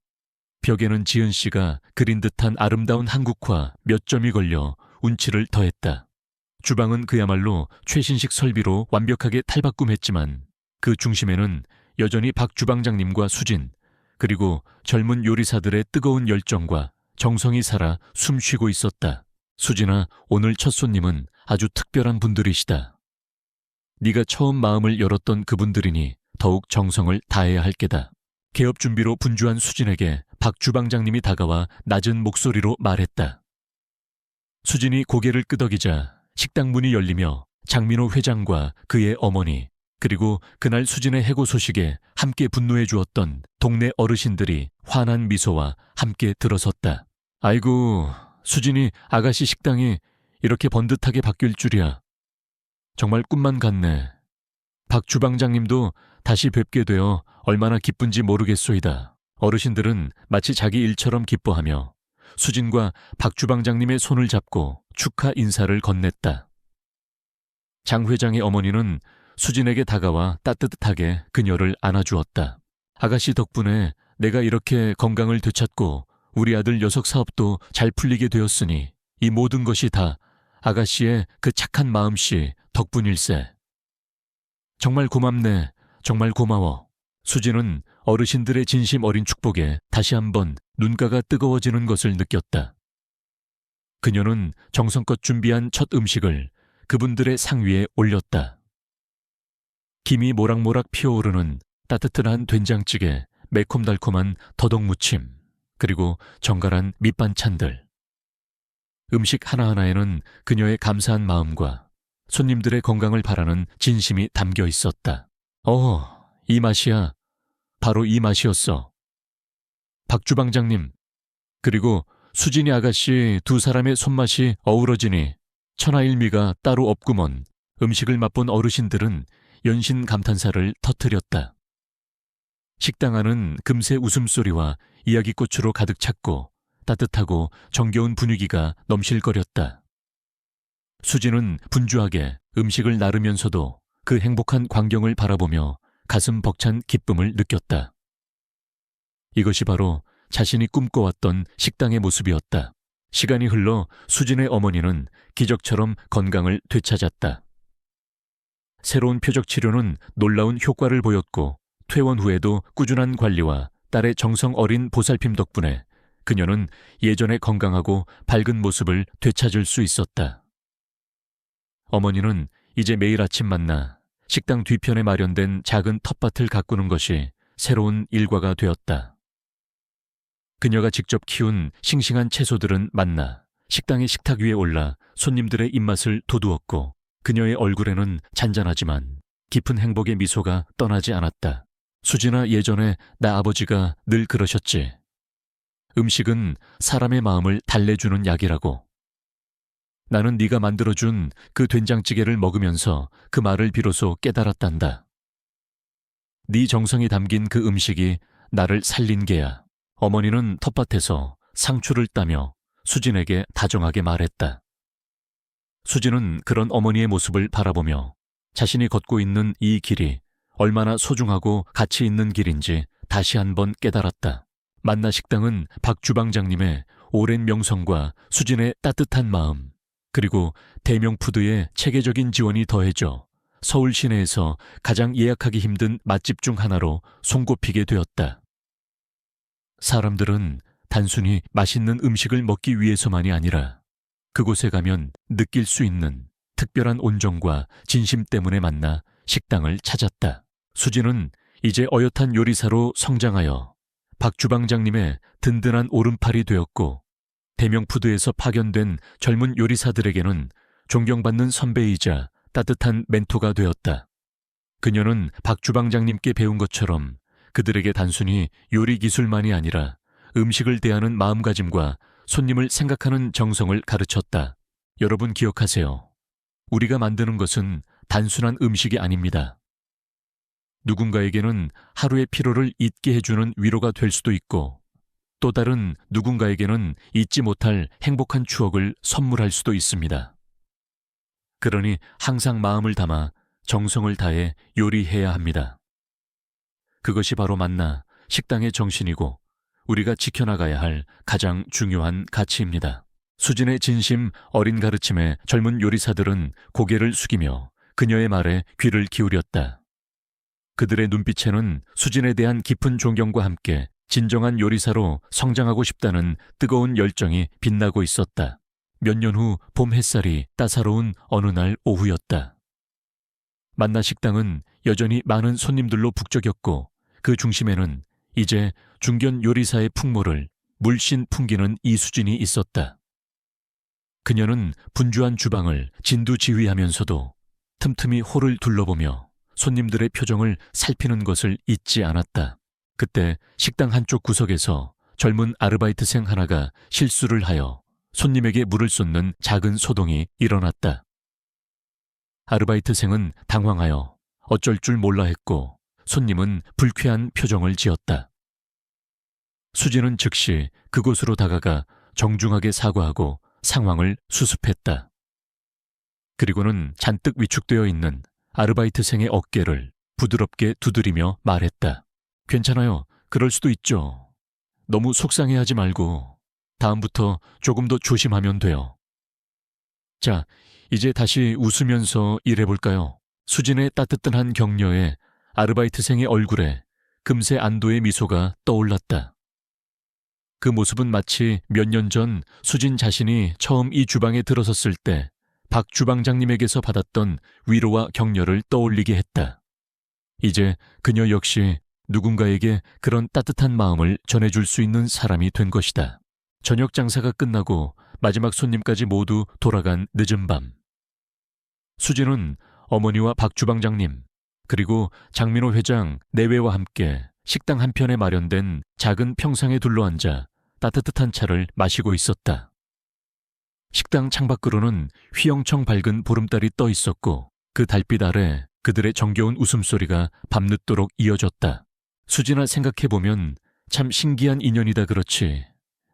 Speaker 1: 벽에는 지은 씨가 그린 듯한 아름다운 한국화 몇 점이 걸려 운치를 더했다. 주방은 그야말로 최신식 설비로 완벽하게 탈바꿈했지만 그 중심에는 여전히 박 주방장님과 수진, 그리고 젊은 요리사들의 뜨거운 열정과 정성이 살아 숨쉬고 있었다. 수진아, 오늘 첫 손님은 아주 특별한 분들이시다. 네가 처음 마음을 열었던 그분들이니 더욱 정성을 다해야 할 게다. 개업 준비로 분주한 수진에게 박 주방장님이 다가와 낮은 목소리로 말했다. 수진이 고개를 끄덕이자 식당 문이 열리며 장민호 회장과 그의 어머니, 그리고 그날 수진의 해고 소식에 함께 분노해 주었던 동네 어르신들이 환한 미소와 함께 들어섰다. 아이고, 수진이 아가씨 식당이 이렇게 번듯하게 바뀔 줄이야. 정말 꿈만 같네. 박 주방장님도 다시 뵙게 되어 얼마나 기쁜지 모르겠소이다. 어르신들은 마치 자기 일처럼 기뻐하며 수진과 박 주방장님의 손을 잡고 축하 인사를 건넸다. 장 회장의 어머니는 수진에게 다가와 따뜻하게 그녀를 안아주었다. 아가씨 덕분에 내가 이렇게 건강을 되찾고 우리 아들 녀석 사업도 잘 풀리게 되었으니 이 모든 것이 다 아가씨의 그 착한 마음씨 덕분일세. 정말 고맙네. 정말 고마워. 수지는 어르신들의 진심 어린 축복에 다시 한번 눈가가 뜨거워지는 것을 느꼈다. 그녀는 정성껏 준비한 첫 음식을 그분들의 상 위에 올렸다. 김이 모락모락 피어오르는 따뜻한 된장찌개, 매콤달콤한 더덕무침, 그리고 정갈한 밑반찬들. 음식 하나하나에는 그녀의 감사한 마음과 손님들의 건강을 바라는 진심이 담겨 있었다. 이 맛이야. 바로 이 맛이었어. 박 주방장님, 그리고 수진이 아가씨 두 사람의 손맛이 어우러지니 천하일미가 따로 없구먼. 음식을 맛본 어르신들은 연신 감탄사를 터뜨렸다. 식당 안은 금세 웃음소리와 이야기꽃으로 가득 찼고 따뜻하고 정겨운 분위기가 넘실거렸다. 수지는 분주하게 음식을 나르면서도 그 행복한 광경을 바라보며 가슴 벅찬 기쁨을 느꼈다. 이것이 바로 자신이 꿈꿔왔던 식당의 모습이었다. 시간이 흘러 수진의 어머니는 기적처럼 건강을 되찾았다. 새로운 표적 치료는 놀라운 효과를 보였고 퇴원 후에도 꾸준한 관리와 딸의 정성 어린 보살핌 덕분에 그녀는 예전의 건강하고 밝은 모습을 되찾을 수 있었다. 어머니는 이제 매일 아침 만나 식당 뒤편에 마련된 작은 텃밭을 가꾸는 것이 새로운 일과가 되었다. 그녀가 직접 키운 싱싱한 채소들은 만나 식당의 식탁 위에 올라 손님들의 입맛을 돋우었고 그녀의 얼굴에는 잔잔하지만 깊은 행복의 미소가 떠나지 않았다. 수진아, 예전에 나 아버지가 늘 그러셨지. 음식은 사람의 마음을 달래주는 약이라고. 나는 네가 만들어준 그 된장찌개를 먹으면서 그 말을 비로소 깨달았단다. 네 정성이 담긴 그 음식이 나를 살린 게야. 어머니는 텃밭에서 상추를 따며 수진에게 다정하게 말했다. 수진은 그런 어머니의 모습을 바라보며 자신이 걷고 있는 이 길이 얼마나 소중하고 가치 있는 길인지 다시 한번 깨달았다. 만나 식당은 박 주방장님의 오랜 명성과 수진의 따뜻한 마음, 그리고 대명푸드의 체계적인 지원이 더해져 서울 시내에서 가장 예약하기 힘든 맛집 중 하나로 손꼽히게 되었다. 사람들은 단순히 맛있는 음식을 먹기 위해서만이 아니라 그곳에 가면 느낄 수 있는 특별한 온정과 진심 때문에 만나 식당을 찾았다. 수진은 이제 어엿한 요리사로 성장하여 박 주방장님의 든든한 오른팔이 되었고 대명푸드에서 파견된 젊은 요리사들에게는 존경받는 선배이자 따뜻한 멘토가 되었다. 그녀는 박 주방장님께 배운 것처럼 그들에게 단순히 요리 기술만이 아니라 음식을 대하는 마음가짐과 손님을 생각하는 정성을 가르쳤다. 여러분 기억하세요. 우리가 만드는 것은 단순한 음식이 아닙니다. 누군가에게는 하루의 피로를 잊게 해주는 위로가 될 수도 있고 또 다른 누군가에게는 잊지 못할 행복한 추억을 선물할 수도 있습니다. 그러니 항상 마음을 담아 정성을 다해 요리해야 합니다. 그것이 바로 만나 식당의 정신이고 우리가 지켜나가야 할 가장 중요한 가치입니다. 수진의 진심 어린 가르침에 젊은 요리사들은 고개를 숙이며 그녀의 말에 귀를 기울였다. 그들의 눈빛에는 수진에 대한 깊은 존경과 함께 진정한 요리사로 성장하고 싶다는 뜨거운 열정이 빛나고 있었다. 몇 년 후 봄 햇살이 따사로운 어느 날 오후였다. 만나 식당은 여전히 많은 손님들로 북적였고 그 중심에는 이제 중견 요리사의 풍모를 물씬 풍기는 이수진이 있었다. 그녀는 분주한 주방을 진두지휘하면서도 틈틈이 홀을 둘러보며 손님들의 표정을 살피는 것을 잊지 않았다. 그때 식당 한쪽 구석에서 젊은 아르바이트생 하나가 실수를 하여 손님에게 물을 쏟는 작은 소동이 일어났다. 아르바이트생은 당황하여 어쩔 줄 몰라 했고 손님은 불쾌한 표정을 지었다. 수진은 즉시 그곳으로 다가가 정중하게 사과하고 상황을 수습했다. 그리고는 잔뜩 위축되어 있는 아르바이트생의 어깨를 부드럽게 두드리며 말했다. 괜찮아요. 그럴 수도 있죠. 너무 속상해하지 말고 다음부터 조금 더 조심하면 돼요. 자, 이제 다시 웃으면서 일해볼까요? 수진의 따뜻한 격려에 아르바이트생의 얼굴에 금세 안도의 미소가 떠올랐다. 그 모습은 마치 몇 년 전 수진 자신이 처음 이 주방에 들어섰을 때 박 주방장님에게서 받았던 위로와 격려를 떠올리게 했다. 이제 그녀 역시 누군가에게 그런 따뜻한 마음을 전해줄 수 있는 사람이 된 것이다. 저녁 장사가 끝나고 마지막 손님까지 모두 돌아간 늦은 밤. 수진은 어머니와 박 주방장님, 그리고 장민호 회장 내외와 함께 식당 한편에 마련된 작은 평상에 둘러앉아 따뜻한 차를 마시고 있었다. 식당 창밖으로는 휘영청 밝은 보름달이 떠 있었고 그 달빛 아래 그들의 정겨운 웃음소리가 밤늦도록 이어졌다. 수진아, 생각해보면 참 신기한 인연이다. 그렇지.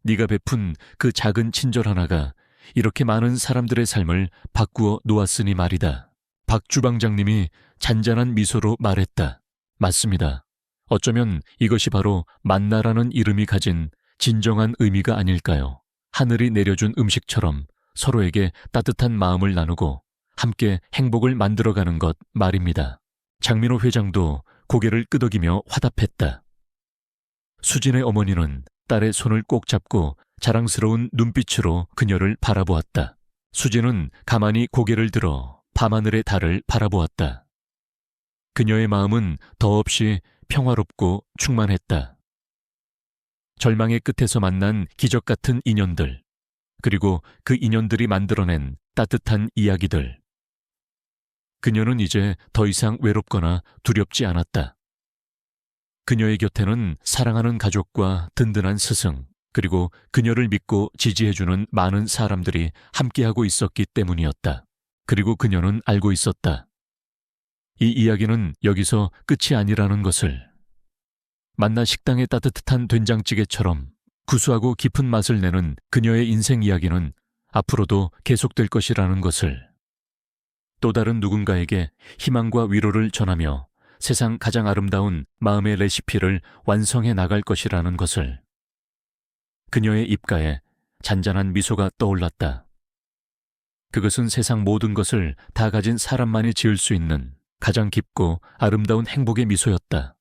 Speaker 1: 네가 베푼 그 작은 친절 하나가 이렇게 많은 사람들의 삶을 바꾸어 놓았으니 말이다. 박 주방장님이 잔잔한 미소로 말했다. 맞습니다. 어쩌면 이것이 바로 만나라는 이름이 가진 진정한 의미가 아닐까요? 하늘이 내려준 음식처럼 서로에게 따뜻한 마음을 나누고 함께 행복을 만들어가는 것 말입니다. 장민호 회장도 고개를 끄덕이며 화답했다. 수진의 어머니는 딸의 손을 꼭 잡고 자랑스러운 눈빛으로 그녀를 바라보았다. 수진은 가만히 고개를 들어 밤하늘의 달을 바라보았다. 그녀의 마음은 더없이 평화롭고 충만했다. 절망의 끝에서 만난 기적 같은 인연들, 그리고 그 인연들이 만들어낸 따뜻한 이야기들. 그녀는 이제 더 이상 외롭거나 두렵지 않았다. 그녀의 곁에는 사랑하는 가족과 든든한 스승, 그리고 그녀를 믿고 지지해주는 많은 사람들이 함께하고 있었기 때문이었다. 그리고 그녀는 알고 있었다. 이 이야기는 여기서 끝이 아니라는 것을. 만나 식당의 따뜻한 된장찌개처럼 구수하고 깊은 맛을 내는 그녀의 인생 이야기는 앞으로도 계속될 것이라는 것을. 또 다른 누군가에게 희망과 위로를 전하며 세상 가장 아름다운 마음의 레시피를 완성해 나갈 것이라는 것을. 그녀의 입가에 잔잔한 미소가 떠올랐다. 그것은 세상 모든 것을 다 가진 사람만이 지을 수 있는 가장 깊고 아름다운 행복의 미소였다.